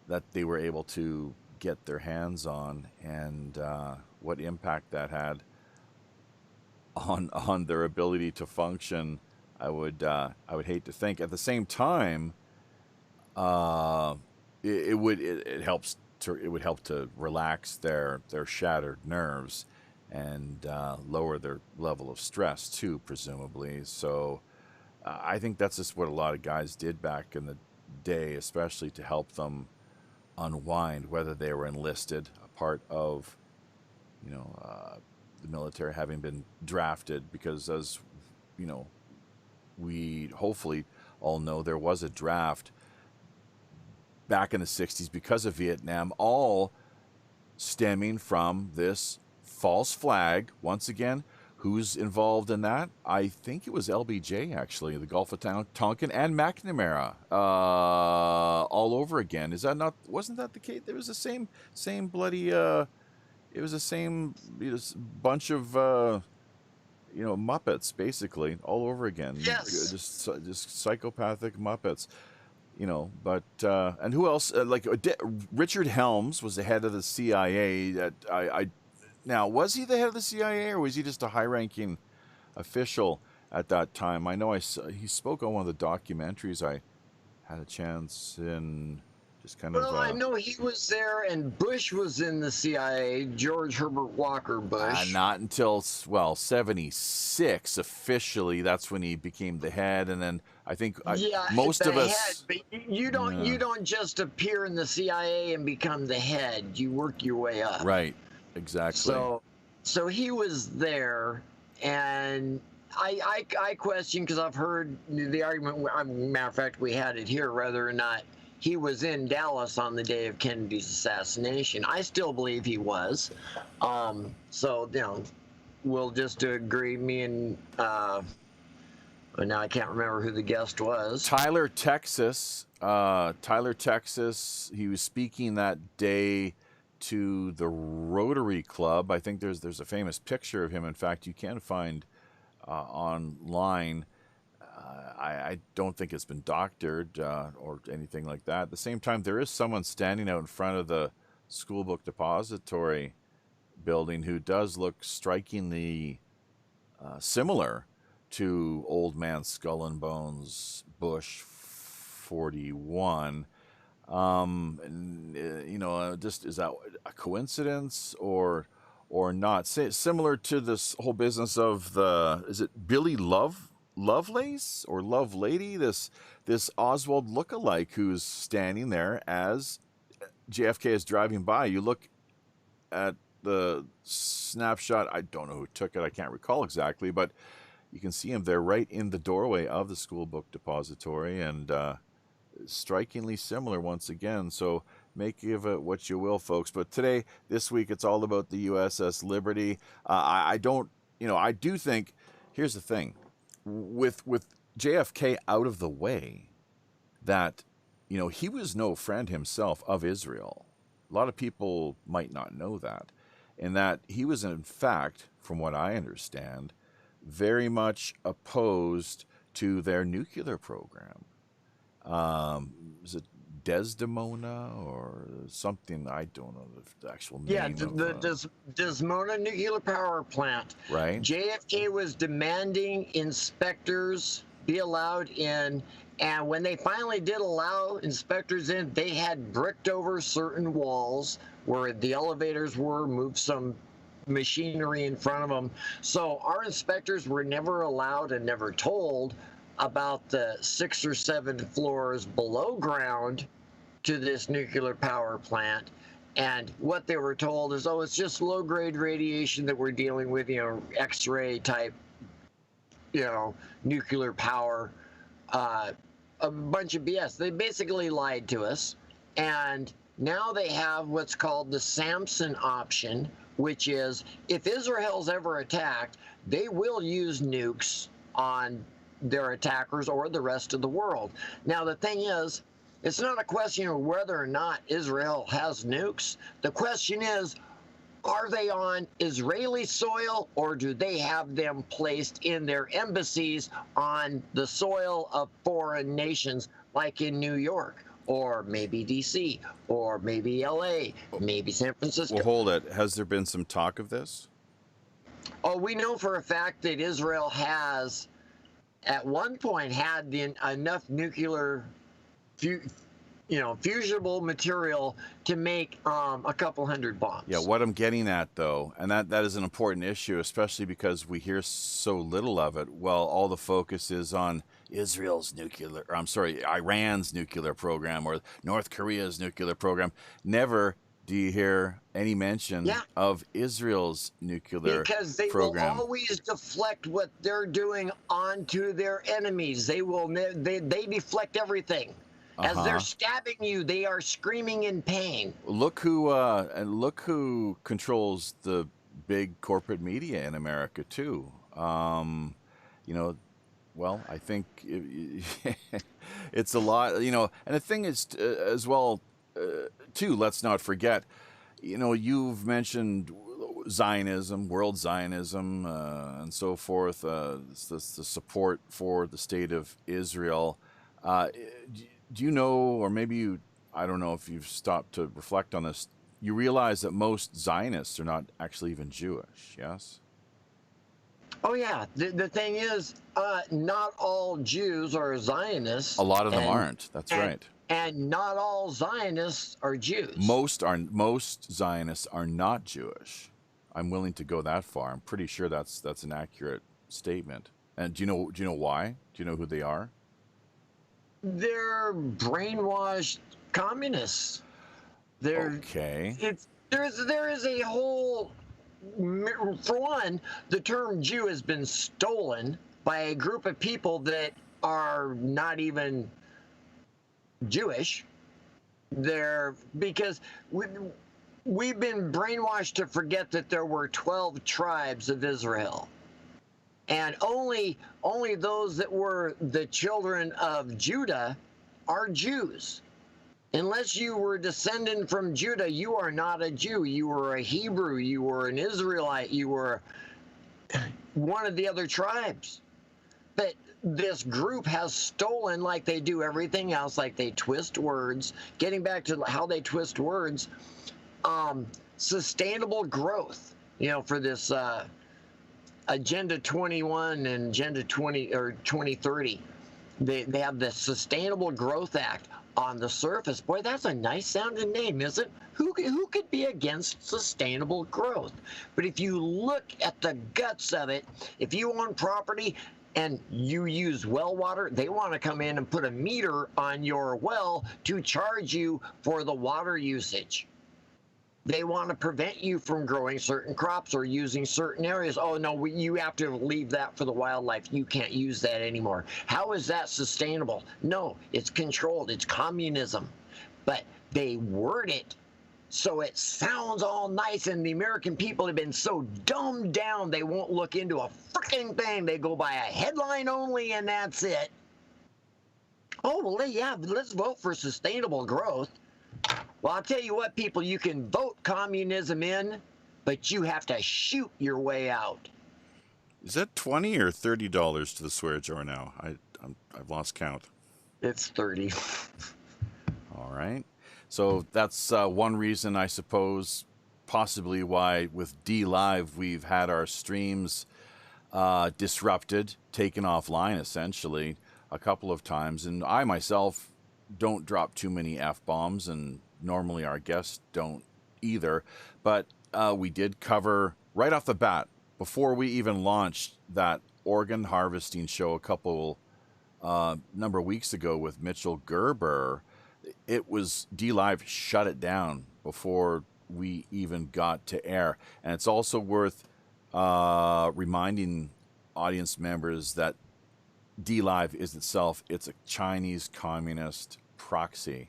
that they were able to get their hands on, and what impact that had on their ability to function, I would hate to think. At the same time, it would help to relax their shattered nerves and lower their level of stress too, presumably. So I think that's just what a lot of guys did back in the day, especially to help them unwind, whether they were enlisted, a part of the military, having been drafted, because, as we hopefully all know, there was a draft back in the 60s because of Vietnam, all stemming from this false flag. Once again, who's involved in that? I think it was LBJ, actually, the Gulf of Tonkin, and McNamara, all over again. Is that not? Wasn't that the case? There was the same bloody. It was the same bunch of Muppets, basically, all over again. Yes. Just psychopathic Muppets. But and who else? Richard Helms was the head of the CIA. Now, was he the head of the CIA, or was he just a high-ranking official at that time? I know he spoke on one of the documentaries I had a chance in. Just kind of. Well, I know he was there, and Bush was in the CIA. George Herbert Walker Bush. Not until 76 officially. That's when he became the head, and then I think most of us. Head, but you don't just appear in the CIA and become the head. You work your way up. Right. Exactly. So he was there, and I question, because I've heard the argument. Matter of fact, we had it here, whether or not he was in Dallas on the day of Kennedy's assassination. I still believe he was. So we'll just agree. Me and now I can't remember who the guest was. Tyler, Texas. He was speaking that day to the Rotary Club. I think there's a famous picture of him. In fact, you can find online. I don't think it's been doctored or anything like that. At the same time, there is someone standing out in front of the school book depository building who does look strikingly similar to Old Man Skull and Bones Bush 41. Just, is that a coincidence or not? Similar to this whole business of is it Billy Lovelace or Love Lady? This Oswald lookalike who's standing there as JFK is driving by. You look at the snapshot. I don't know who took it. I can't recall exactly, but you can see him there right in the doorway of the school book depository, and strikingly similar once again. So make of it what you will, folks. But this week, it's all about the USS Liberty. I do think, here's the thing, with JFK out of the way, that he was no friend himself of Israel. A lot of people might not know that, and that he was, in fact, from what I understand, very much opposed to their nuclear program. Is it Desdemona or something? I don't know the actual name. Yeah, the Desdemona nuclear power plant. Right. JFK was demanding inspectors be allowed in, and when they finally did allow inspectors in, they had bricked over certain walls where the elevators were, moved some machinery in front of them. So our inspectors were never allowed and never told about the 6 or 7 floors below ground to this nuclear power plant. And what they were told is, it's just low-grade radiation that we're dealing with, X-ray type, nuclear power, a bunch of BS. They basically lied to us. And now they have what's called the Samson option, which is, if Israel's ever attacked, they will use nukes on their attackers or the rest of the world. Now, the thing is, it's not a question of whether or not Israel has nukes. The question is, are they on Israeli soil, or do they have them placed in their embassies on the soil of foreign nations, like in New York, or maybe DC, or maybe LA, maybe San Francisco? Well, hold it. Has there been some talk of this? Oh, we know for a fact that Israel has, at one point, had enough nuclear fusible material to make a couple hundred bombs. Yeah, what I'm getting at, though, and that is an important issue, especially because we hear so little of it. Well, all the focus is on Iran's nuclear program or North Korea's nuclear program. Never do you hear any mention of Israel's nuclear because they program. will always deflect what they're doing onto their enemies. They deflect everything. As they're stabbing you, they are screaming in pain. Look who controls the big corporate media in America too. Well, I think it's a lot. And the thing is, as well, too. Let's not forget. You've mentioned Zionism, world Zionism, and so forth. The support for the state of Israel. Do you know, or maybe I don't know if you've stopped to reflect on this, you realize that most Zionists are not actually even Jewish, yes? Oh, yeah. The thing is, not all Jews are Zionists. A lot of them aren't. That's right. And not all Zionists are Jews. Most Zionists are not Jewish. I'm willing to go that far. I'm pretty sure that's an accurate statement. And do you know why? Do you know who they are? They're brainwashed communists. Okay. There is a whole. For one, the term Jew has been stolen by a group of people that are not even Jewish. Because we've been brainwashed to forget that there were 12 tribes of Israel. And only those that were the children of Judah are Jews. Unless you were descendant from Judah, you are not a Jew. You were a Hebrew. You were an Israelite. You were one of the other tribes. But this group has stolen, like they do everything else, like they twist words. Getting back to how they twist words, sustainable growth, for this Agenda 21 and Agenda 2030. They have the Sustainable Growth Act. On the surface, boy, that's a nice sounding name, isn't it? Who could be against sustainable growth? But if you look at the guts of it, if you own property and you use well water, they want to come in and put a meter on your well to charge you for the water usage. They want to prevent you from growing certain crops or using certain areas. Oh, no, you have to leave that for the wildlife. You can't use that anymore. How is that sustainable? No, it's controlled. It's communism. But they word it so it sounds all nice, and the American people have been so dumbed down they won't look into a freaking thing. They go by a headline only, and that's it. Oh, well, yeah, let's vote for sustainable growth. Well, I'll tell you what, people, you can vote communism in, but you have to shoot your way out. Is that $20 or $30 to the swear jar now? I've lost count. It's 30. All right. So that's one reason, I suppose, possibly why with D Live we've had our streams disrupted, taken offline essentially a couple of times. And I myself don't drop too many F-bombs, and normally our guests don't either. But we did cover right off the bat, before we even launched that organ harvesting show a couple number of weeks ago with Mitchell Gerber, it was D-Live shut it down before we even got to air. And it's also worth reminding audience members that D-Live is itself, it's a Chinese communist proxy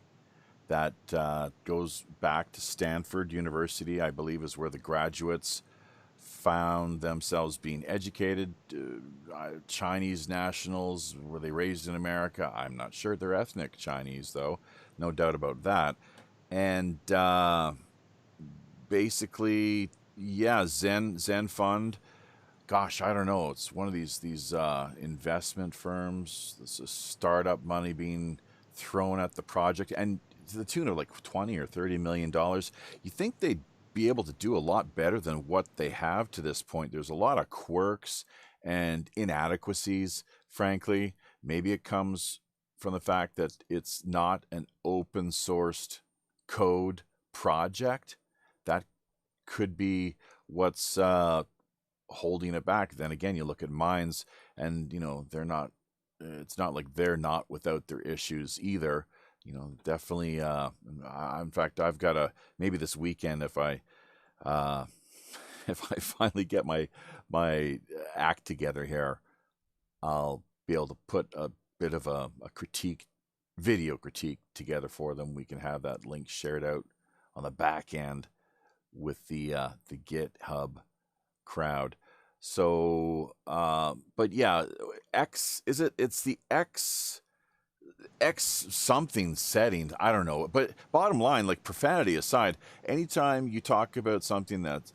that goes back to Stanford University, I believe is where the graduates found themselves being educated. Chinese nationals, were they raised in America? I'm not sure. They're ethnic Chinese, though. No doubt about that. And basically, yeah, Zen Fund. Gosh, I don't know. It's one of these investment firms. This is startup money being thrown at the project, and to the tune of like $20 or $30 million. You think they'd be able to do a lot better than what they have to this point. There's a lot of quirks and inadequacies, frankly. Maybe it comes from the fact that it's not an open sourced code project. That could be what's holding it back. Then again, you look at mines, and they're not. It's not like they're not without their issues either. Definitely. In fact, I've got maybe this weekend, if I finally get my act together here, I'll be able to put a bit of a video critique together for them. We can have that link shared out on the back end with the GitHub crowd. So, but yeah, it's the X something settings. I don't know. But bottom line, like profanity aside, anytime you talk about something that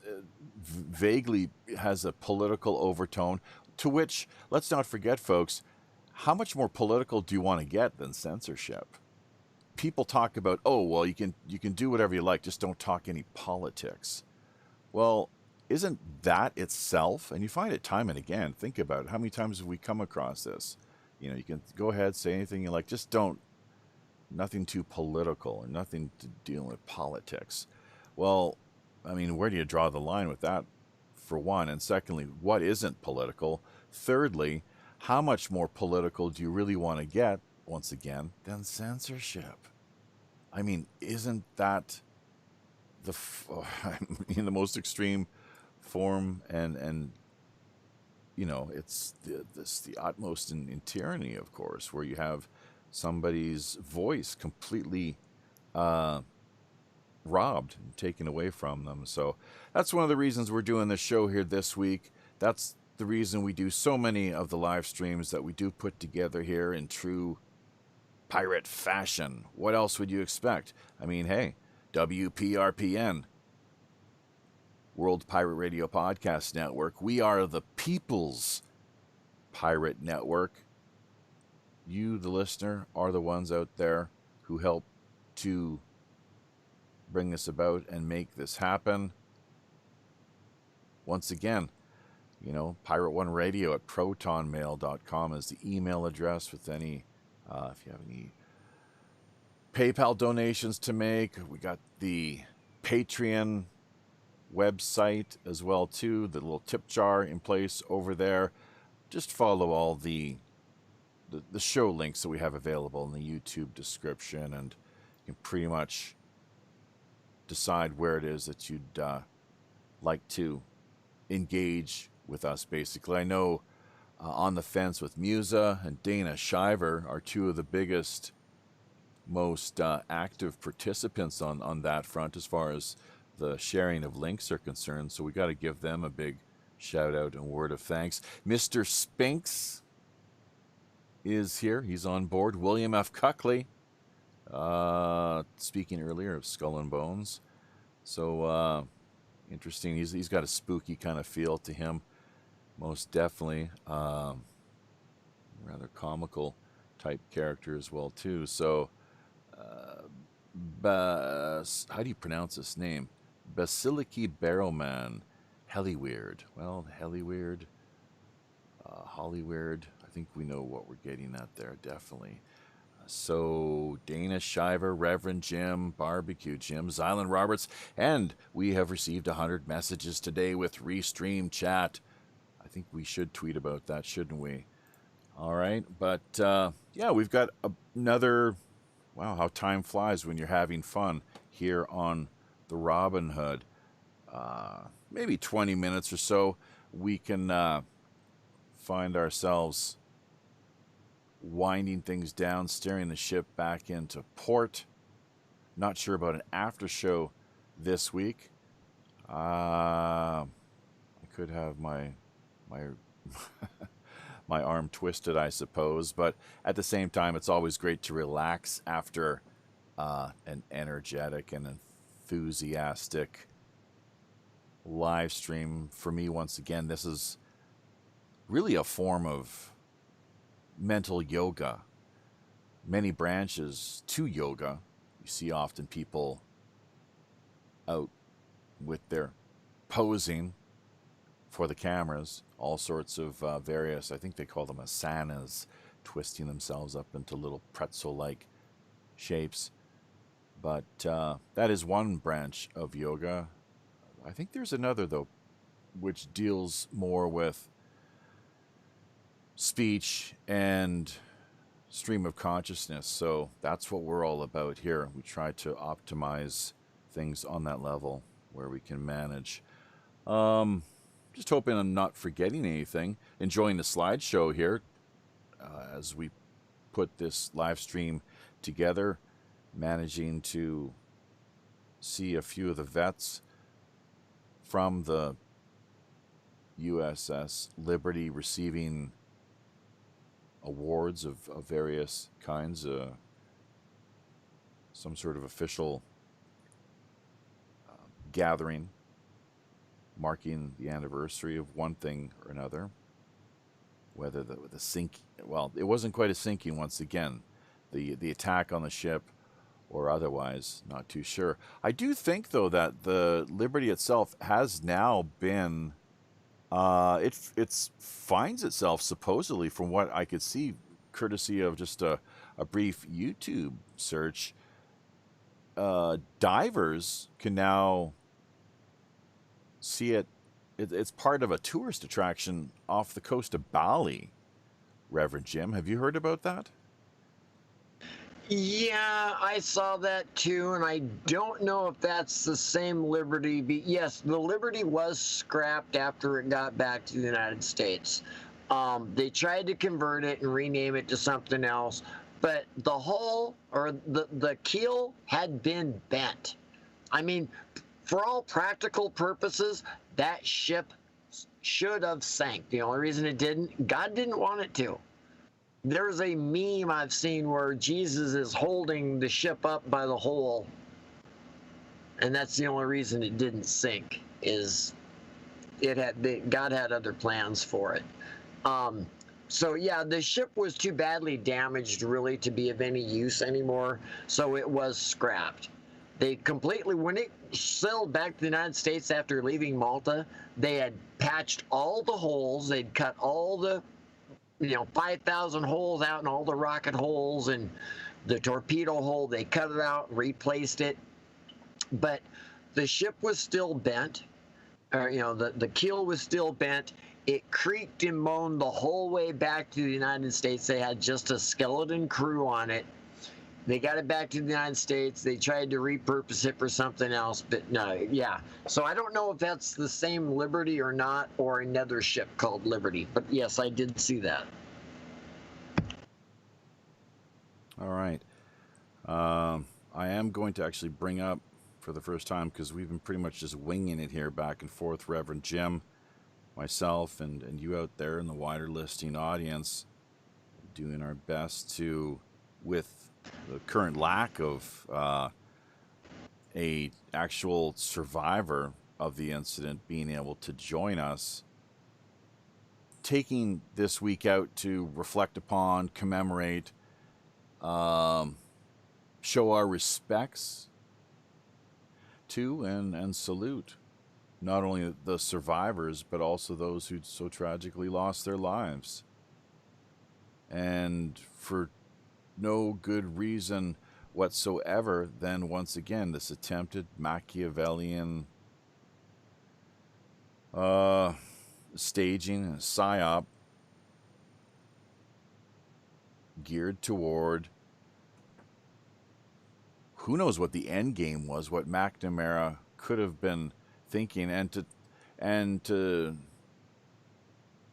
vaguely has a political overtone, to which, let's not forget, folks, how much more political do you want to get than censorship? People talk about, oh, well, you can do whatever you like, just don't talk any politics. Well, isn't that itself? And you find it time and again. Think about it. How many times have we come across this? You can go ahead, say anything you like, just don't, nothing too political and nothing to deal with politics. Well, I mean, where do you draw the line with that, for one? And secondly, what isn't political? Thirdly, how much more political do you really want to get, once again, than censorship? I mean, isn't that the most extreme form, and it's the utmost in tyranny, of course, where you have somebody's voice completely robbed and taken away from them. So that's one of the reasons we're doing this show here this week. That's the reason we do so many of the live streams that we do put together here in true pirate fashion. What else would you expect? I mean, hey, WPRPN, World Pirate Radio Podcast Network. We are the People's Pirate Network. You, the listener, are the ones out there who help to bring this about and make this happen. Once again, Pirate One Radio at protonmail.com is the email address with any, if you have any PayPal donations to make. We got the Patreon website as well too, the little tip jar in place over there. Just follow all the show links that we have available in the YouTube description, and you can pretty much decide where it is that you'd like to engage with us. Basically, I know On the Fence with Musa and Dana Shiver are two of the biggest, most active participants on that front as far as the sharing of links are concerned. So we got to give them a big shout out and word of thanks. Mr. Spinks is here. He's on board. William F. Cuckley, speaking earlier of Skull and Bones. So interesting. He's got a spooky kind of feel to him, most definitely. Rather comical type character as well too. So how do you pronounce this name? Basiliki Barrowman, Hellyweird. Well, Hellyweird, Hollyweird. I think we know what we're getting at there, definitely. So Dana Shiver, Reverend Jim, Barbecue Jim, Zylan Roberts, and we have received 100 messages today with Restream Chat. I think we should tweet about that, shouldn't we? All right, but yeah, we've got another. Wow, how time flies when you're having fun here on the Robin Hood. Maybe 20 minutes or so, we can find ourselves winding things down, steering the ship back into port. Not sure about an after show this week. I could have my my arm twisted, I suppose. But at the same time, it's always great to relax after an energetic and enthusiastic live stream. For me, once again, this is really a form of mental yoga. Many branches to yoga. You see often people out with their posing for the cameras, all sorts of various, I think they call them asanas, twisting themselves up into little pretzel-like shapes. But that is one branch of yoga. I think there's another, though, which deals more with speech and stream of consciousness. So that's what we're all about here. We try to optimize things on that level where we can manage. Just hoping I'm not forgetting anything. Enjoying the slideshow here as we put this live stream together. Managing to see a few of the vets from the USS Liberty receiving awards of various kinds. Some sort of official gathering marking the anniversary of one thing or another. Whether the sink, well, it wasn't quite a sinking once again. The attack on the ship or otherwise, not too sure. I do think, though, that the Liberty itself has now been, it finds itself supposedly, from what I could see, courtesy of just a brief YouTube search, divers can now see it. It's part of a tourist attraction off the coast of Bali. Reverend Jim, have you heard about that? Yeah, I saw that too, and I don't know if that's the same Liberty. Yes, the Liberty was scrapped after it got back to the United States. They tried to convert it and rename it to something else, but the hull or the keel had been bent. I mean, for all practical purposes, that ship should have sank. The only reason it didn't, God didn't want it to. There's a meme I've seen where Jesus is holding the ship up by the hole, and that's the only reason it didn't sink. Is God had other plans for it. So yeah, the ship was too badly damaged really to be of any use anymore, so it was scrapped. They completely, when it sailed back to the United States after leaving Malta, they had patched all the holes, they'd cut all the 5,000 holes out in all the rocket holes and the torpedo hole. They cut it out and replaced it. But the ship was still bent. The keel was still bent. It creaked and moaned the whole way back to the United States. They had just a skeleton crew on it. They got it back to the United States. They tried to repurpose it for something else, but no, yeah. So I don't know if that's the same Liberty or not, or another ship called Liberty. But yes, I did see that. All right. I am going to actually bring up for the first time, because we've been pretty much just winging it here back and forth, Reverend Jim, myself, and you out there in the wider listening audience, doing our best to, with the current lack of a actual survivor of the incident being able to join us, taking this week out to reflect upon, commemorate, show our respects to and salute not only the survivors but also those who so tragically lost their lives, and for no good reason whatsoever than, once again, this attempted Machiavellian staging and psyop geared toward, who knows what the end game was, what McNamara could have been thinking, and to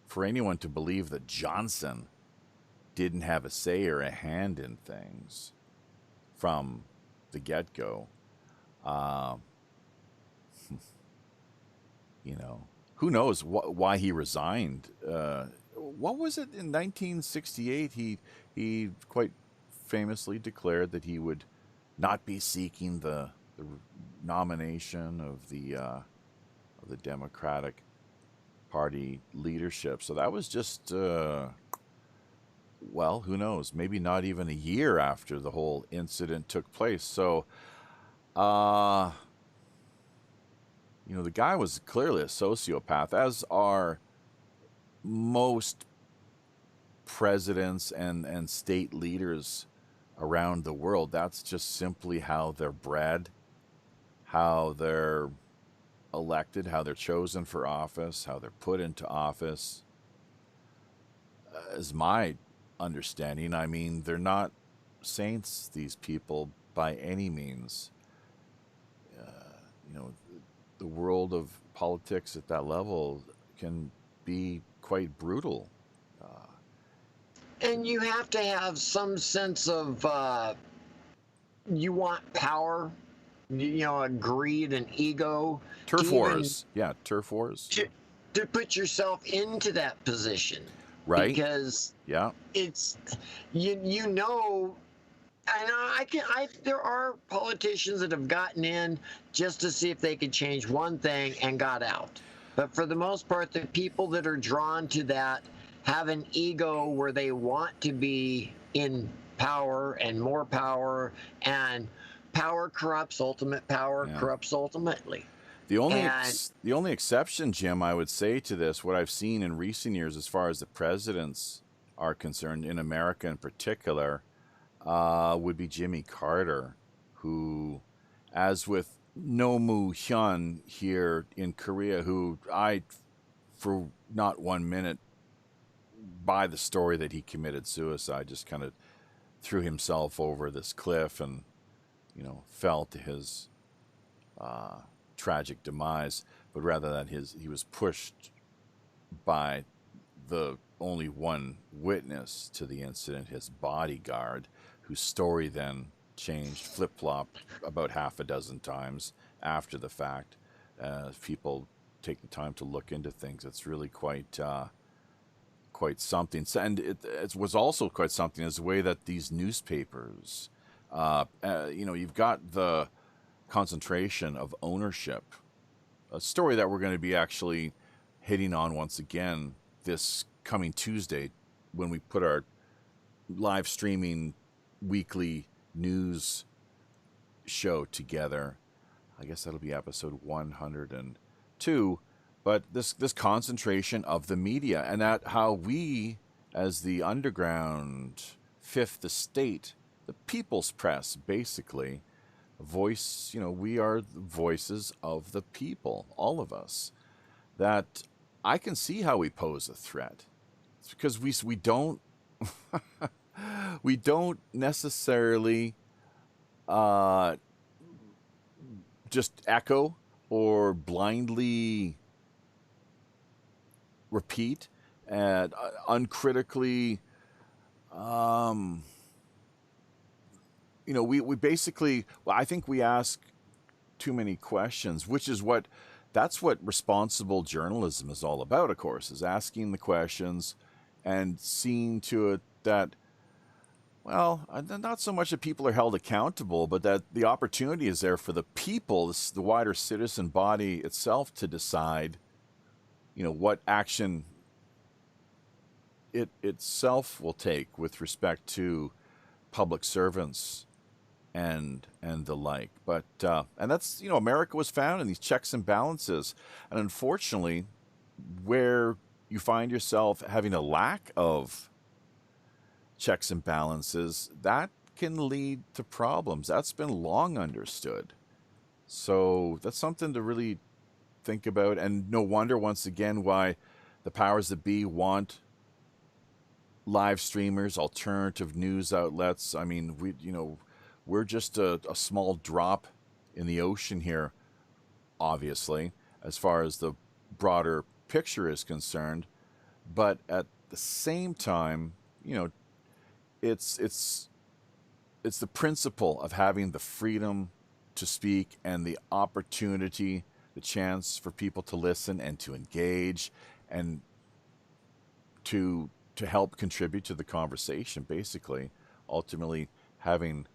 for anyone to believe that Johnson didn't have a say or a hand in things from the get-go. who knows why he resigned? What was it in 1968? He quite famously declared that he would not be seeking the nomination of the Democratic Party leadership. So that was just well, who knows? Maybe not even a year after the whole incident took place. So, the guy was clearly a sociopath, as are most presidents and state leaders around the world. That's just simply how they're bred, how they're elected, how they're chosen for office, how they're put into office. Is my understanding. I mean, they're not saints, these people, by any means. The world of politics at that level can be quite brutal. And you have to have some sense of you want power, greed and ego. Turf wars. Yeah, turf wars. To put yourself into that position. Right. Because yeah, it's there are politicians that have gotten in just to see if they could change one thing and got out. But for the most part, the people that are drawn to that have an ego where they want to be in power and more power, and power corrupts. Ultimate power corrupts ultimately. The only exception, Jim, I would say to this, what I've seen in recent years as far as the presidents are concerned, in America in particular, would be Jimmy Carter, who, as with Nomu Hyun here in Korea, who I, for not 1 minute, buy the story that he committed suicide, just kind of threw himself over this cliff and, fell to his tragic demise, but rather that he was pushed by the only one witness to the incident, his bodyguard, whose story then changed, flip-flopped about half a dozen times after the fact. If people take the time to look into things, it's really quite something. And it was also quite something is the way that these newspapers, you've got the concentration of ownership, a story that we're going to be actually hitting on once again this coming Tuesday when we put our live streaming weekly news show together. I guess that'll be episode 102. But this concentration of the media, and that how we, as the underground fifth estate, the people's press, basically, voice, we are the voices of the people, all of us, that I can see how we pose a threat. It's because we don't we don't necessarily just echo or blindly repeat and uncritically. We basically, I think we ask too many questions, that's what responsible journalism is all about, of course, is asking the questions and seeing to it that, not so much that people are held accountable, but that the opportunity is there for the people, the wider citizen body itself, to decide, what action it itself will take with respect to public servants and the like. But and that's, America was found in these checks and balances, and unfortunately, where you find yourself having a lack of checks and balances, that can lead to problems. That's been long understood. So that's something to really think about, and no wonder once again why the powers that be want live streamers, alternative news outlets. I mean, we're just a small drop in the ocean here, obviously, as far as the broader picture is concerned. But at the same time, it's the principle of having the freedom to speak and the opportunity the chance for people to listen and to engage and to help contribute to the conversation, basically, ultimately having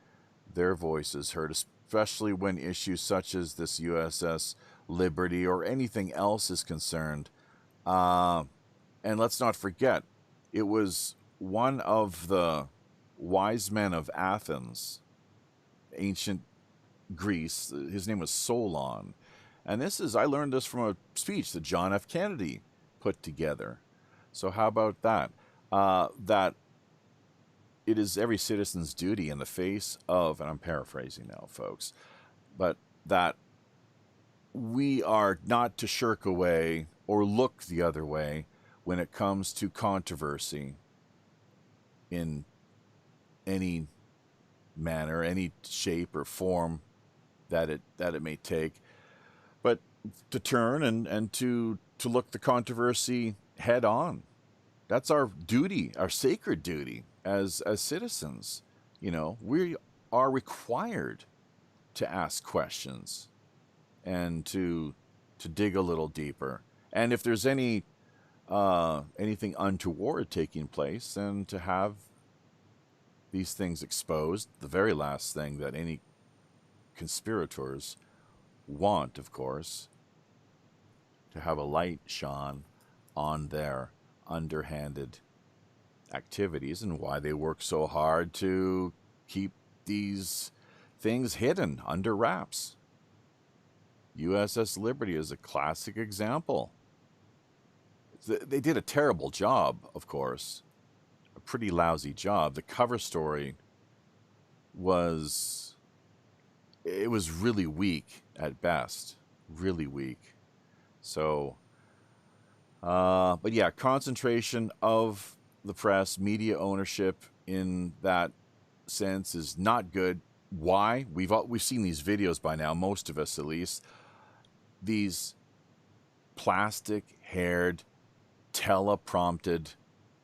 their voices heard, especially when issues such as this USS Liberty or anything else is concerned. And let's not forget, it was one of the wise men of Athens, ancient Greece. His name was Solon. And I learned this from a speech that John F. Kennedy put together. So how about that? That it is every citizen's duty in the face of, and I'm paraphrasing now, folks, but that we are not to shirk away or look the other way when it comes to controversy in any manner, any shape or form that it may take, but to turn and to look the controversy head on. That's our duty, our sacred duty as citizens. You know, we are required to ask questions and to dig a little deeper. And if there's anything untoward taking place, then to have these things exposed, the very last thing that any conspirators want, of course, to have a light shone on their underhanded activities and why they work so hard to keep these things hidden under wraps. USS Liberty is a classic example. They did a terrible job, of course, a pretty lousy job. The cover story was really weak at best, really weak. So, but yeah, concentration of the press, media ownership in that sense is not good. Why? We've seen these videos by now, most of us at least. These plastic-haired, teleprompted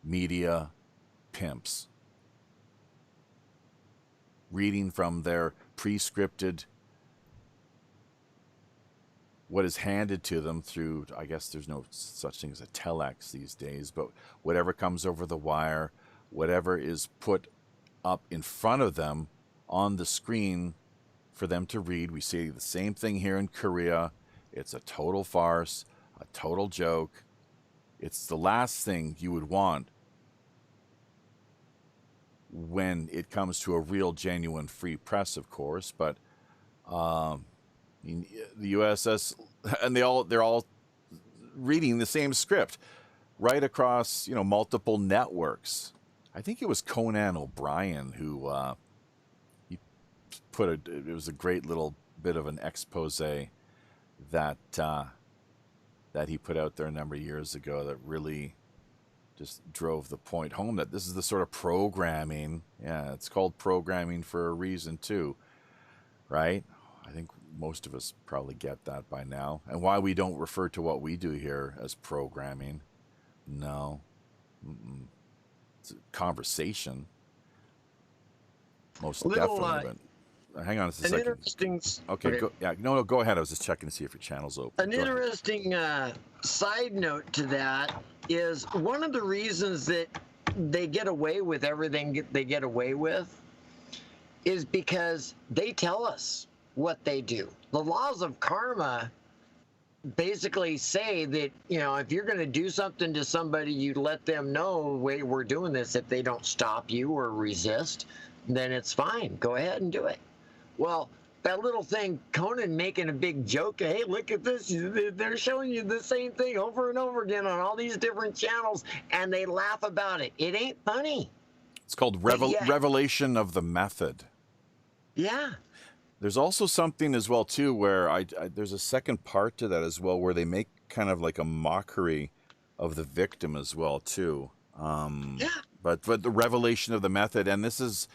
media pimps reading from their pre-scripted, what is handed to them through, I guess there's no such thing as a telex these days, but whatever comes over the wire, whatever is put up in front of them on the screen for them to read. We see the same thing here in Korea. It's a total farce, a total joke. It's the last thing you would want when it comes to a real, genuine, free press, of course. But the USS, and they're all reading the same script right across, multiple networks. I think it was Conan O'Brien who he it was a great little bit of an expose that he put out there a number of years ago that really just drove the point home that this is the sort of programming. Yeah, it's called programming for a reason too, right? I think most of us probably get that by now. And why we don't refer to what we do here as programming. No. It's a conversation. Most definitely. But hang on a second. Interesting. Okay. Go ahead. I was just checking to see if your channel's open. An interesting side note to that is one of the reasons that they get away with everything they get away with is because they tell us what they do. The laws of karma basically say that, if you're going to do something to somebody, you let them know, wait, we're doing this. If they don't stop you or resist, then it's fine. Go ahead and do it. Well, that little thing, Conan making a big joke, hey, look at this. They're showing you the same thing over and over again on all these different channels, and they laugh about it. It ain't funny. It's called revelation of the method. Yeah. There's also something as well, too, where there's a second part to that as well, where they make kind of like a mockery of the victim as well, too. Yeah. But the revelation of the method, and this is,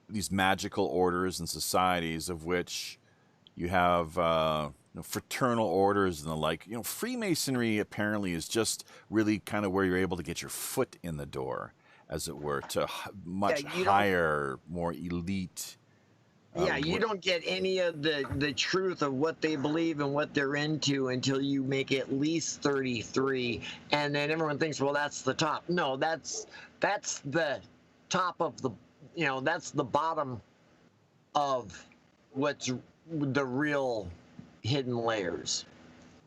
these magical orders and societies of which you have fraternal orders and the like. Freemasonry apparently is just really kind of where you're able to get your foot in the door, as it were, to much higher, more elite Yeah, you don't get any of the truth of what they believe and what they're into until you make at least 33, and then everyone thinks, well, that's the top. No, that's the top of the, that's the bottom of what's the real hidden layers.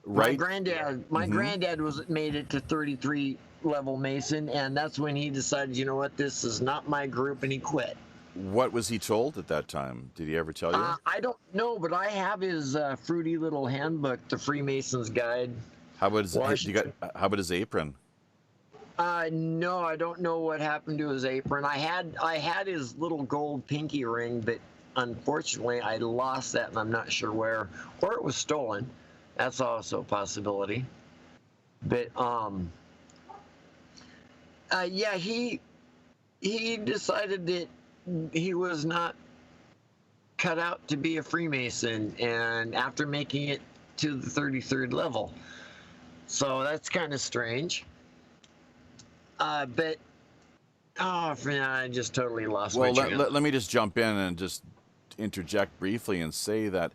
Right. My granddad made it to 33 level Mason, and that's when he decided, you know what, this is not my group, and he quit. What was he told at that time? Did he ever tell you? I don't know, but I have his fruity little handbook, The Freemason's Guide. How about his apron? No, I don't know what happened to his apron. I had his little gold pinky ring, but unfortunately I lost that, and I'm not sure where, or it was stolen. That's also a possibility. But yeah, he decided that he was not cut out to be a Freemason, and after making it to the 33rd level. So that's kind of strange. But I just totally lost my train. Let me just jump in and just interject briefly and say that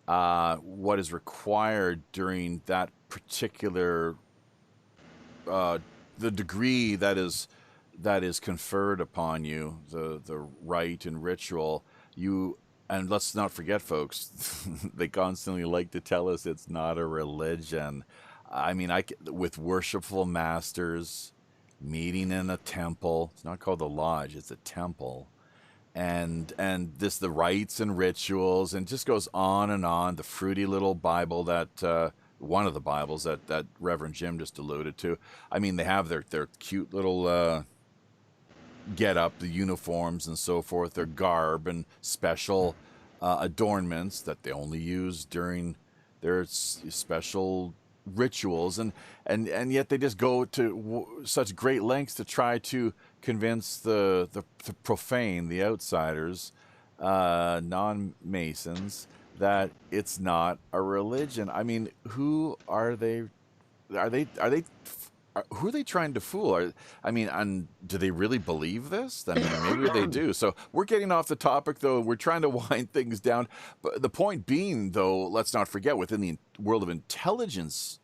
what is required during that particular the degree that is conferred upon you, the rite and ritual, and let's not forget, folks, they constantly like to tell us it's not a religion. I mean, with worshipful masters, meeting in a temple. It's not called a lodge; it's a temple. And the rites and rituals, and just goes on and on. The fruity little Bible that one of the Bibles that Reverend Jim just alluded to. I mean, they have their cute little get up, the uniforms and so forth, their garb and special adornments that they only use during their special rituals, and yet they just go to such great lengths to try to convince the profane, the outsiders, non-Masons, that it's not a religion. I mean, who are they? Who are they trying to fool? And do they really believe this? I mean, maybe they do. So we're getting off the topic, though. We're trying to wind things down. But the point being, though, let's not forget, within the world of intelligence,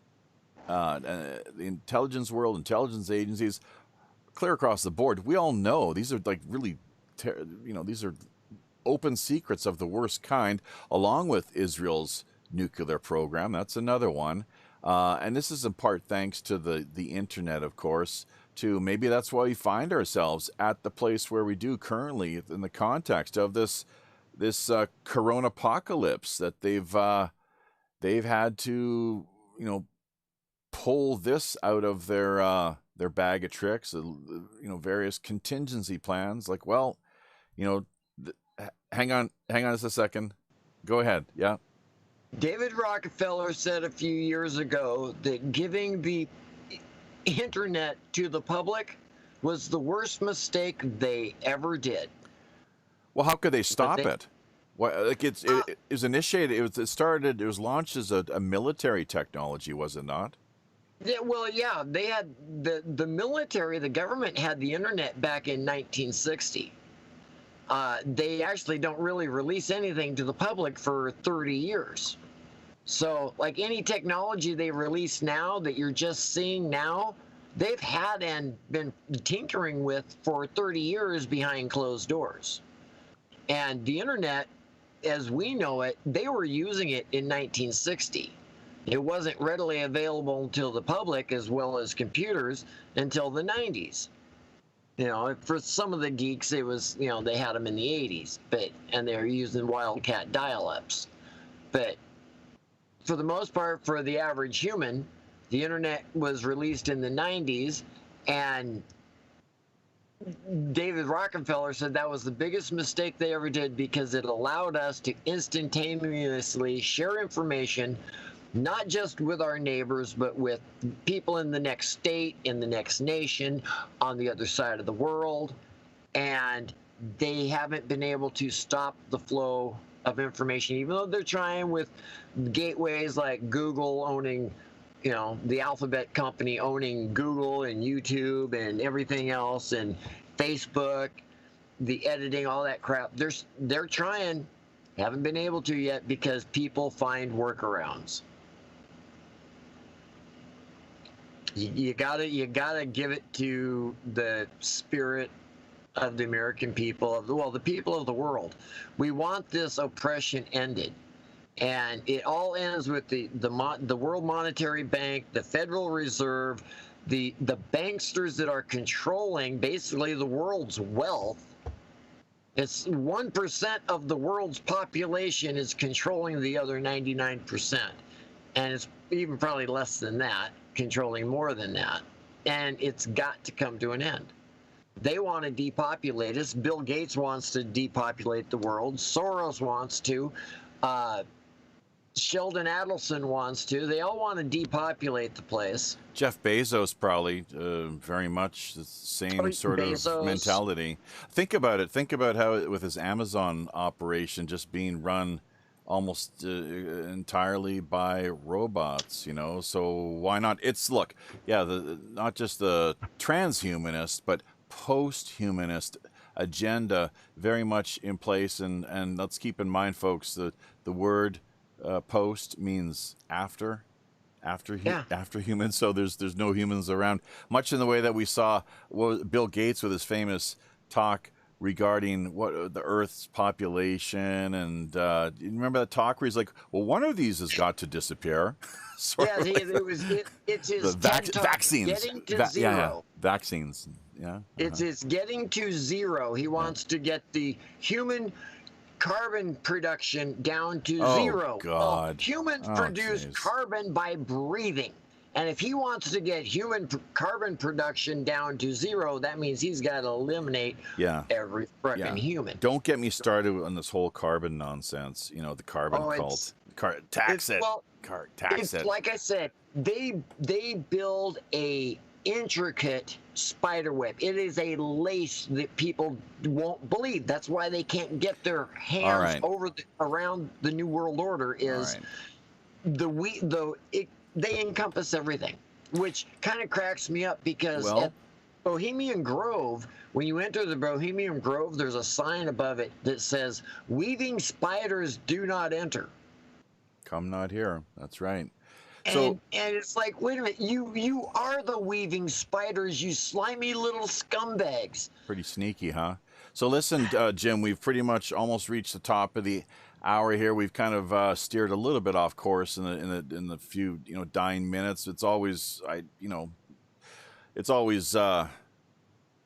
the intelligence world, intelligence agencies, clear across the board, we all know these are like really, these are open secrets of the worst kind, along with Israel's nuclear program. That's another one. And this is in part thanks to the internet, of course, too. Maybe that's why we find ourselves at the place where we do currently in the context of this corona apocalypse, that they've had to, pull this out of their bag of tricks, various contingency plans. Like, well, hang on just a second. Go ahead. Yeah. David Rockefeller said a few years ago that giving the internet to the public was the worst mistake they ever did. Well, how could they stop it? Well, like it was initiated. It was launched as a military technology, was it not? Yeah, well, yeah, they had the military, the government had the internet back in 1960. They actually don't really release anything to the public for 30 years. So, like any technology they release now that you're just seeing now, they've had and been tinkering with for 30 years behind closed doors. And the internet, as we know it, they were using it in 1960. It wasn't readily available to the public, as well as computers, until the 90s. For some of the geeks, it was, they had them in the 80s, and they were using wildcat dial-ups. But for the most part, for the average human, the internet was released in the 90s, and David Rockefeller said that was the biggest mistake they ever did, because it allowed us to instantaneously share information, not just with our neighbors, but with people in the next state, in the next nation, on the other side of the world. And they haven't been able to stop the flow of information, even though they're trying with gateways like Google owning, the Alphabet company owning Google and YouTube and everything else, and Facebook, the editing, all that crap. They're trying, Haven't been able to yet because people find workarounds. You gotta give it to the spirit of the American people, the people of the world. We want this oppression ended. And it all ends with the World Monetary Bank, the Federal Reserve, the banksters that are controlling basically the world's wealth. It's 1% of the world's population is controlling the other 99%. And it's even probably less than that, controlling more than that. And it's got to come to an end. They want to depopulate us. Bill Gates wants to depopulate the world. Soros wants to. Sheldon Adelson wants to. They all want to depopulate the place. Jeff Bezos probably very much the same sort of mentality. Think about it. Think about how with his Amazon operation just being run almost entirely by robots, you know. So why not? It's look, yeah, not just the transhumanist, but post-humanist agenda very much in place. And let's keep in mind, folks, the word post means after humans, so there's no humans around, much in the way that we saw Bill Gates with his famous talk regarding what the Earth's population, and you remember that talk where he's like, well, one of these has got to disappear. It's his vaccines, getting to zero. Vaccines, yeah. It's getting to zero. He wants to get the human carbon production down to zero. God. Humans produce carbon by breathing. And if he wants to get human carbon production down to zero, that means he's got to eliminate every freaking human. Don't get me started on this whole carbon nonsense. You know, the carbon cult. Tax it. Like I said, they build a intricate spider web. It is a lace that people won't believe. That's why they can't get their hands around the New World Order. Is they encompass everything, which kind of cracks me up because at Bohemian Grove, when you enter the Bohemian Grove, there's a sign above it that says, "Weaving spiders do not enter. Come not here." That's right. And it's like, wait a minute, you are the weaving spiders, you slimy little scumbags. Pretty sneaky, huh? So listen, Jim, we've pretty much almost reached the top of the hour here. We've kind of steered a little bit off course in the few dying minutes. It's always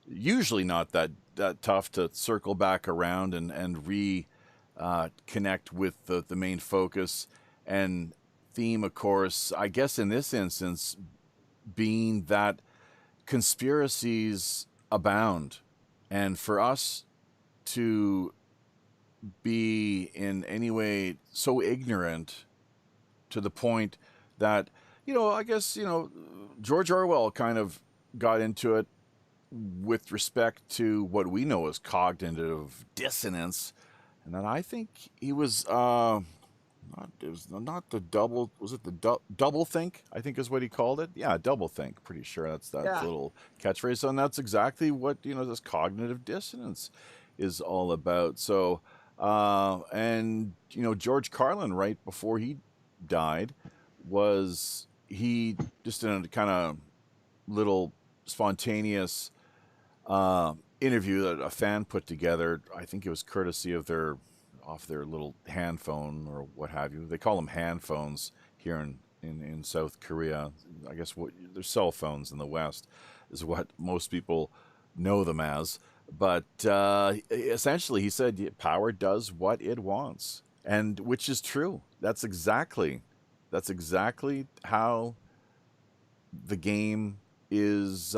usually not that tough to circle back around and reconnect with the main focus and theme, of course, I guess in this instance, being that conspiracies abound, and for us to be in any way so ignorant to the point that, I guess, George Orwell kind of got into it with respect to what we know as cognitive dissonance, and that I think he was not the double. Was it the double think? I think is what he called it. Yeah, double think. Pretty sure that's that little catchphrase. And that's exactly what this cognitive dissonance is all about. So, and George Carlin, right before he died, he just in a kind of little spontaneous interview that a fan put together. I think it was courtesy of off their little hand phone or what have you. They call them hand phones here in South Korea. I guess their cell phones in the West is what most people know them as. But essentially, he said power does what it wants, and which is true. That's exactly how the game is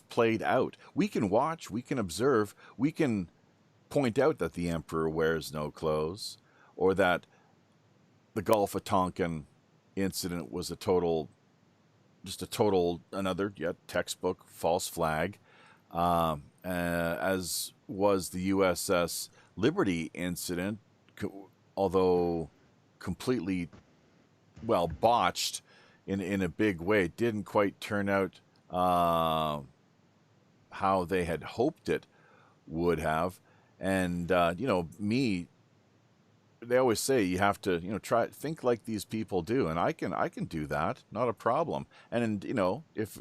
played out. We can watch, we can observe, we can point out that the emperor wears no clothes, or that the Gulf of Tonkin incident was another textbook false flag, as was the USS Liberty incident, although completely botched in a big way. It didn't quite turn out how they had hoped it would have. And me they always say you have to, try think like these people do, and I can do that, not a problem. And if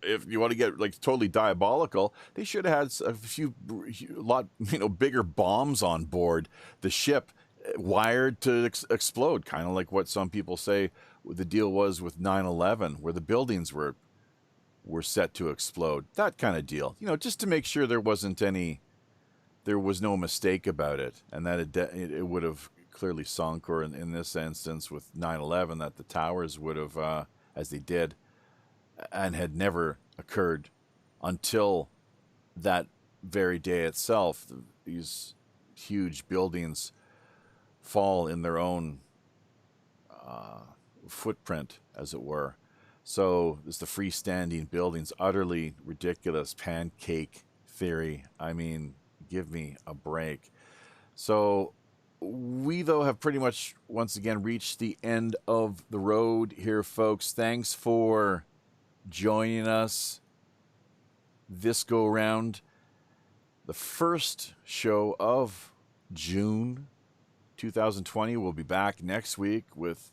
if you want to get like totally diabolical, they should have had a lot bigger bombs on board the ship, wired to explode, kind of like what some people say the deal was with 9/11, where the buildings were set to explode, that kind of deal, just to make sure there was no mistake about it, and that it would have clearly sunk, or in this instance with 9/11, that the towers would have, as they did, and had never occurred until that very day itself. These huge buildings fall in their own footprint, as it were. So it's the freestanding buildings, utterly ridiculous pancake theory. I mean, give me a break. So we, though, have pretty much once again reached the end of the road here, folks. Thanks for joining us this go round. The first show of June 2020. We'll be back next week with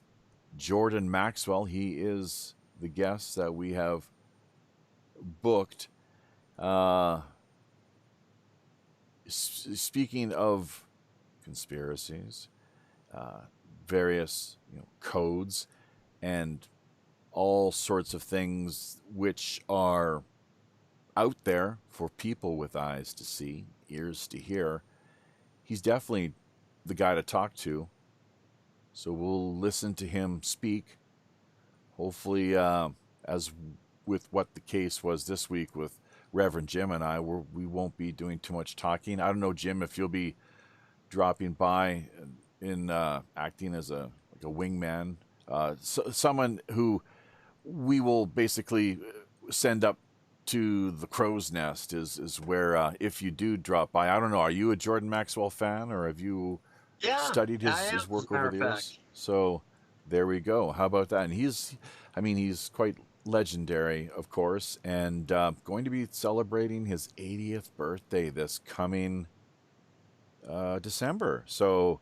Jordan Maxwell. He is the guest that we have booked. Speaking of conspiracies, various codes, and all sorts of things which are out there for people with eyes to see, ears to hear, he's definitely the guy to talk to. So we'll listen to him speak. Hopefully, as with what the case was this week with Reverend Jim and I, we won't be doing too much talking. I don't know, Jim, if you'll be dropping by in acting as a wingman, someone who we will basically send up to the crow's nest is where, if you do drop by. I don't know, are you a Jordan Maxwell fan, or have you studied his work over the years? So there we go. How about that? And he's quite legendary, of course, and going to be celebrating his 80th birthday this coming December. So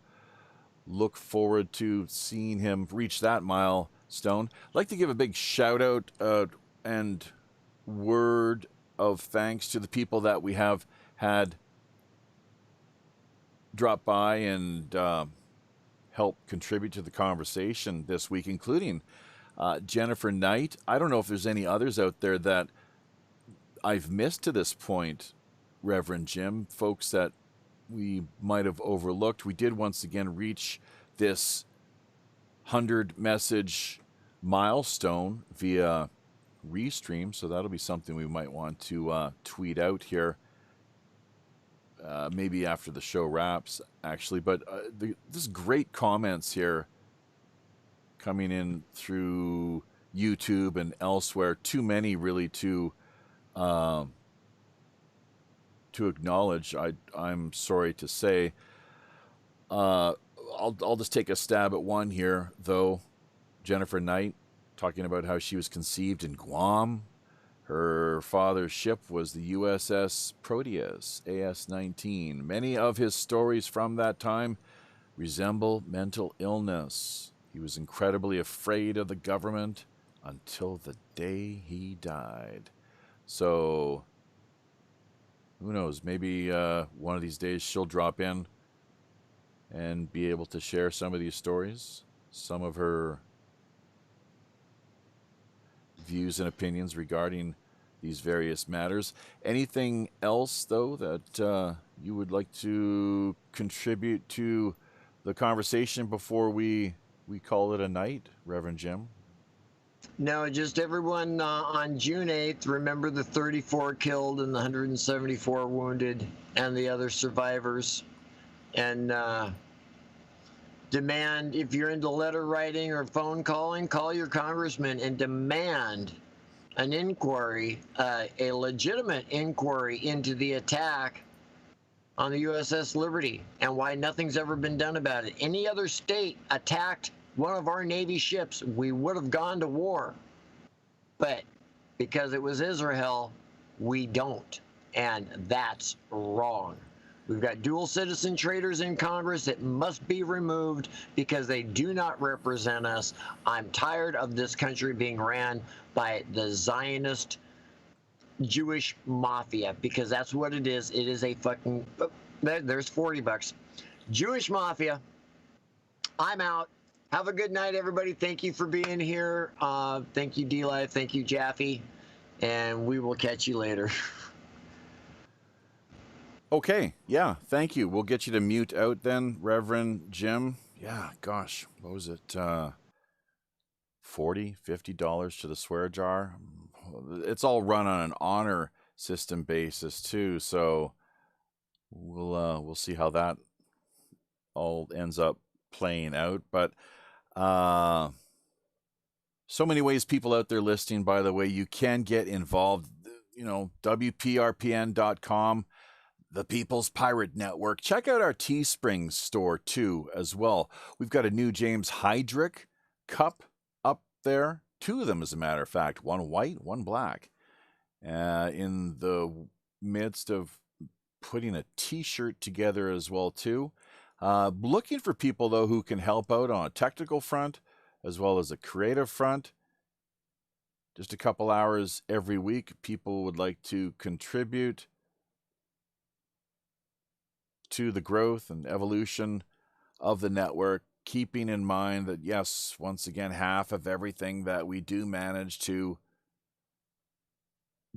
look forward to seeing him reach that milestone. I'd like to give a big shout out and word of thanks to the people that we have had drop by and help contribute to the conversation this week, including Jennifer Knight. I don't know if there's any others out there that I've missed to this point, Reverend Jim, folks that we might have overlooked. We did once again reach this 100-message milestone via Restream, so that'll be something we might want to tweet out here, maybe after the show wraps, actually. But this great comments here coming in through YouTube and elsewhere. Too many really to acknowledge. I'm sorry to say. I'll just take a stab at one here, though. Jennifer Knight talking about how she was conceived in Guam. Her father's ship was the USS Proteus, AS-19. Many of his stories from that time resemble mental illness. He was incredibly afraid of the government until the day he died. So, who knows? Maybe one of these days she'll drop in and be able to share some of these stories, some of her views and opinions regarding these various matters. Anything else, though, that you would like to contribute to the conversation before we call it a night, Reverend Jim? No, just everyone on June 8th, remember the 34 killed and the 174 wounded and the other survivors. And demand, if you're into letter writing or phone calling, call your congressman and demand an inquiry, a legitimate inquiry into the attack on the USS Liberty and why nothing's ever been done about it. Any other state attacked one of our Navy ships, we would have gone to war. But because it was Israel, we don't. And that's wrong. We've got dual citizen traitors in Congress that must be removed because they do not represent us. I'm tired of this country being ran by the Zionist Jewish mafia, because that's what it is. It is a fucking, there's 40 bucks. Jewish mafia. I'm out. Have a good night, everybody. Thank you for being here. Thank you, D-Live. Thank you, Jaffe. And we will catch you later. Okay, yeah, thank you. We'll get you to mute out then, Reverend Jim. Yeah, gosh, what was it? $40, $50 to the swear jar. It's all run on an honor system basis too, so we'll see how that all ends up playing out. But so many ways people out there listening, by the way. You can get involved, WPRPN.com, the People's Pirate Network. Check out our Teespring store too as well. We've got a new James Heydrich cup up there. 2 of them, as a matter of fact. One white, one black. In the midst of putting a t-shirt together as well too. Looking for people, though, who can help out on a technical front as well as a creative front. Just a couple hours every week. People would like to contribute to the growth and evolution of the network, keeping in mind that, yes, once again, half of everything that we do manage to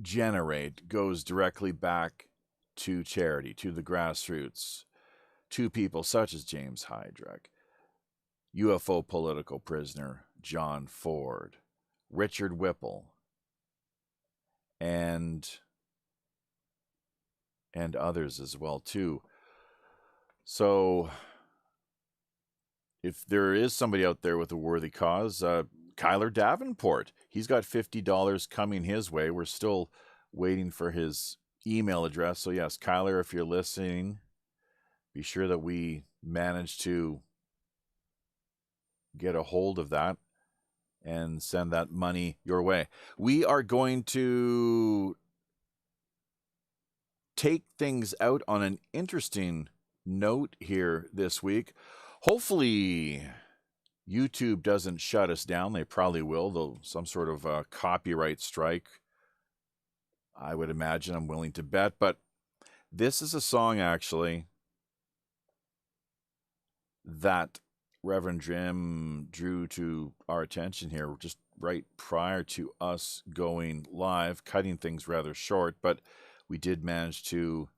generate goes directly back to charity, to the grassroots, to people such as James Heydrich, UFO political prisoner John Ford, Richard Whipple, and others as well too. So if there is somebody out there with a worthy cause, Kyler Davenport, he's got $50 coming his way. We're still waiting for his email address. So yes, Kyler, if you're listening, be sure that we manage to get a hold of that and send that money your way. We are going to take things out on an interesting note here this week. Hopefully YouTube doesn't shut us down. They probably will, though. Some sort of copyright strike, I would imagine. I'm willing to bet. But this is a song, actually, that Reverend Jim drew to our attention here just right prior to us going live, cutting things rather short, but we did manage to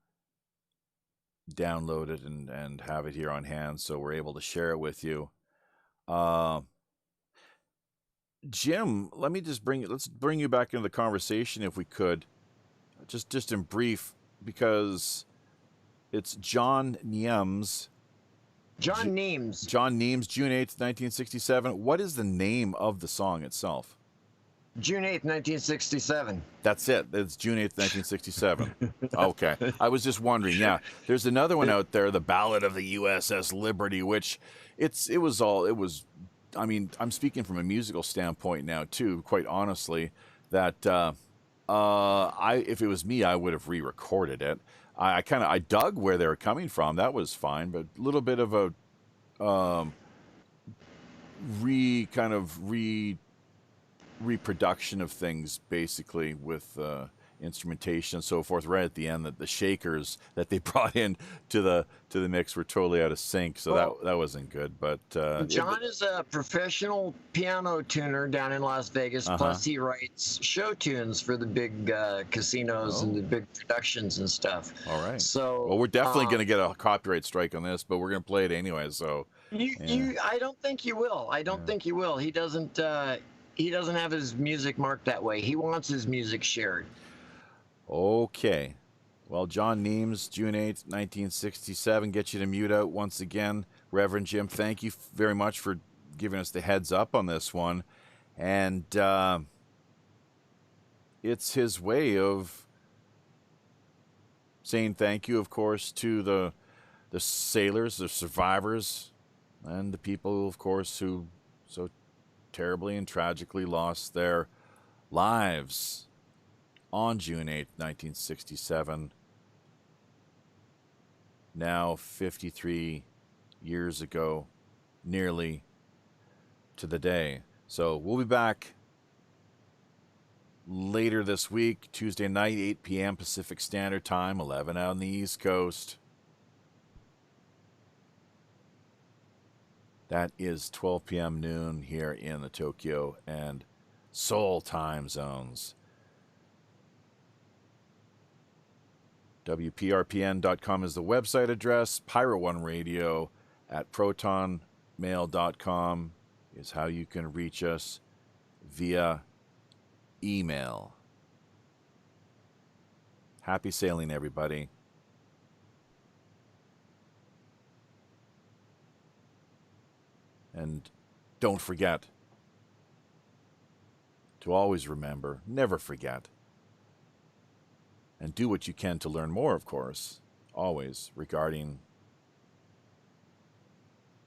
download it and have it here on hand, so we're able to share it with you. Jim, let's bring you back into the conversation if we could, just in brief, because it's John Nemes. John Nemes, June 8th, 1967. What is the name of the song itself? June 8th, 1967. That's it. It's June 8th, 1967. Okay. I was just wondering. Yeah. There's another one out there, The Ballad of the USS Liberty, which I mean, I'm speaking from a musical standpoint now too, quite honestly, that if it was me, I would have re-recorded it. I dug where they were coming from. That was fine, but a little bit of a reproduction of things, basically, with instrumentation and so forth. Right at the end, that the shakers that they brought in to the mix were totally out of sync, so that wasn't good. But John is a professional piano tuner down in Las Vegas. Plus, he writes show tunes for the big casinos and the big productions and stuff. All right. So, well, we're definitely going to get a copyright strike on this, but we're going to play it anyway. So, I don't think you will. I don't think you will. He doesn't. He doesn't have his music marked that way. He wants his music shared. Okay. Well, John Nemes, June 8th, 1967. Get you to mute out once again. Reverend Jim, thank you very much for giving us the heads up on this one. And it's his way of saying thank you, of course, to the sailors, the survivors, and the people, of course, who so terribly and tragically lost their lives on June 8th, 1967. now 53 years ago, nearly to the day. So we'll be back later this week, Tuesday night, 8 p.m. Pacific Standard Time, 11 on the East Coast. That is 12 p.m. noon here in the Tokyo and Seoul time zones. WPRPN.com is the website address. Pyro One Radio at protonmail.com is how you can reach us via email. Happy sailing, everybody. And don't forget to always remember, never forget, and do what you can to learn more, of course, always regarding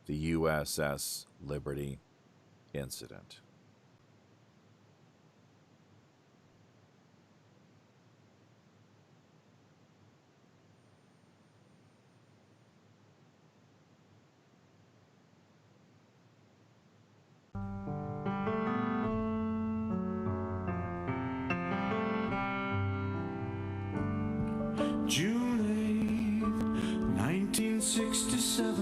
the USS Liberty incident. June 8th, 1967,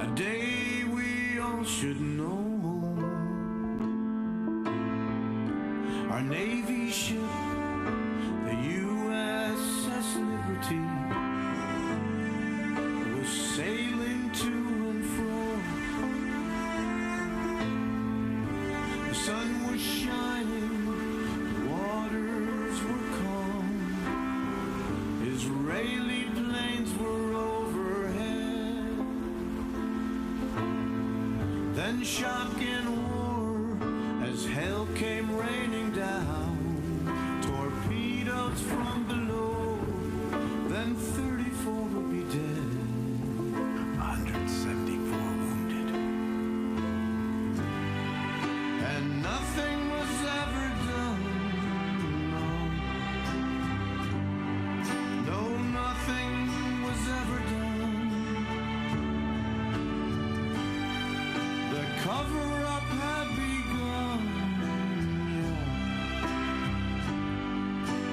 a day we all should know. Our Navy ship, the USS Liberty, was sailing to and fro. The sun was shining, the waters were calm. Israeli planes were overhead. Then shock and war as hell came raining down. Torpedoes from below. Then 34 would be dead. 174 wounded. And nothing was ever done. No, nothing was ever done. The cover-up had begun.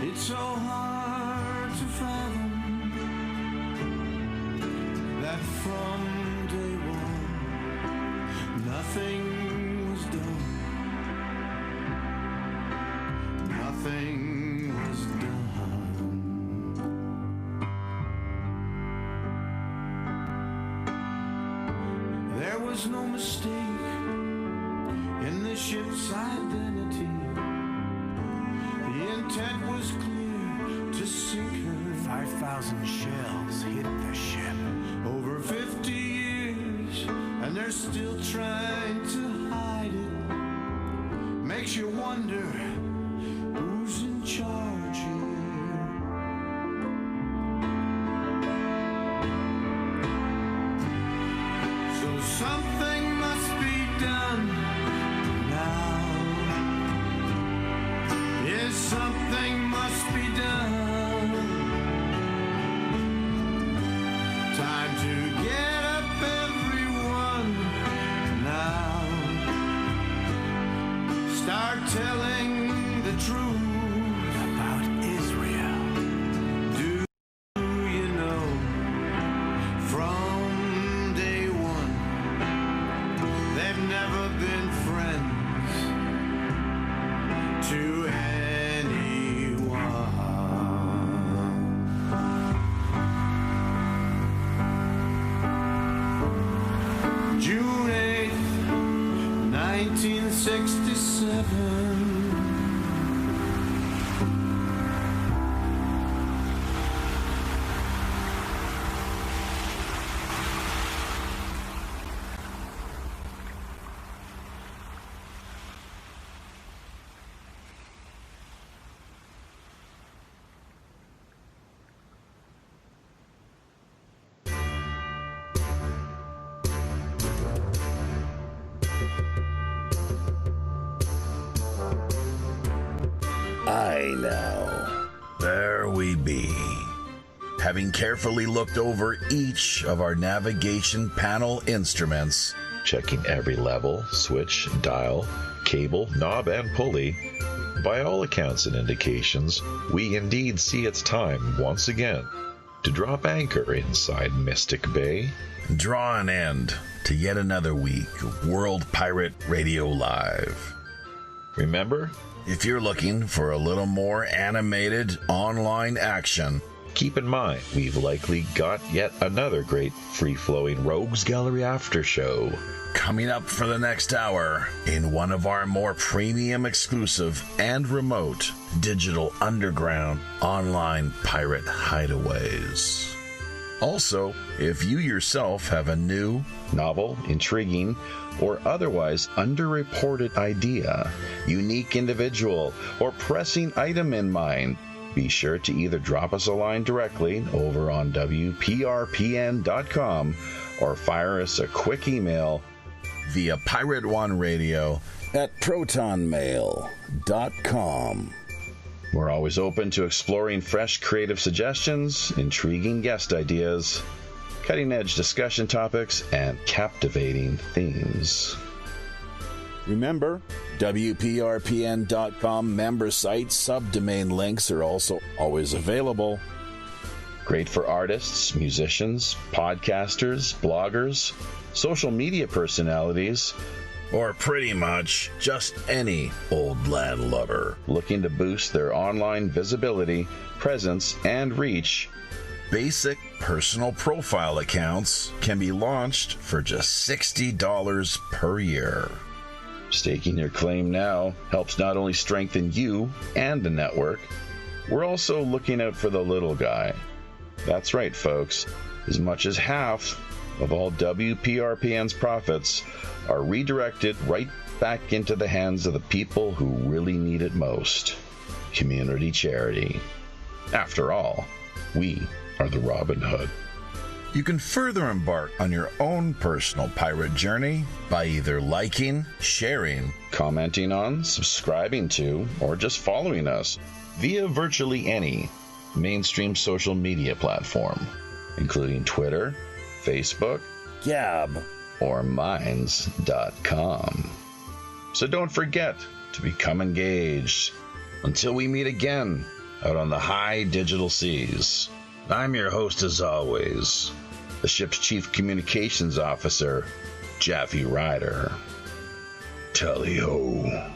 Yeah. It's so hard to fathom that from day one, nothing was done. Nothing was done. There was no mistake in the ship's identity. The intent was clear, to sink her. 5,000 shells hit the ship. Over 50 years, and they're still trying to hide it. Makes you wonder who's in charge here. So something must be done now. Yes, something must be done. Time to get up, everyone, now. Start telling the truth about Israel. Do you know, from day one, they've never been friends to anyone. June 8th, 1967. I know. There we be. having carefully looked over each of our navigation panel instruments, checking every level, switch, dial, cable, knob, and pulley, by all accounts and indications, we indeed see it's time, once again, to drop anchor inside Mystic Bay. draw an end to yet another week of World Pirate Radio Live. Remember, If you're looking for a little more animated online action, keep in mind we've likely got yet another great free-flowing Rogues Gallery after show. coming up for the next hour in one of our more premium exclusive and remote digital underground online pirate hideaways. Also, if you yourself have a new, Novel, intriguing, or otherwise underreported idea, unique individual, or pressing item in mind, be sure to either drop us a line directly over on WPRPN.com or fire us a quick email via Pirate One Radio at protonmail.com. We're always open to exploring fresh creative suggestions, intriguing guest ideas, cutting-edge discussion topics, and captivating themes. Remember, WPRPN.com member site subdomain links are also always available. Great for artists, musicians, podcasters, bloggers, social media personalities, Or pretty much just any old land lover looking to boost their online visibility, presence, and reach. Basic personal profile accounts can be launched for just $60 per year. Staking your claim now helps not only strengthen you and the network, we're also looking out for the little guy. That's right, folks. As much as half of all WPRPN's profits are redirected right back into the hands of the people who really need it most. Community charity. After all, we are the Robin Hood. You can further embark on your own personal pirate journey by either liking, sharing, Commenting on, subscribing to, or just following us via virtually any mainstream social media platform, including Twitter, Facebook, Gab, or Minds.com. So don't forget to become engaged. Until we meet again out on the high digital seas, I'm your host as always, the ship's Chief Communications Officer, Jaffe Ryder. Tally-ho.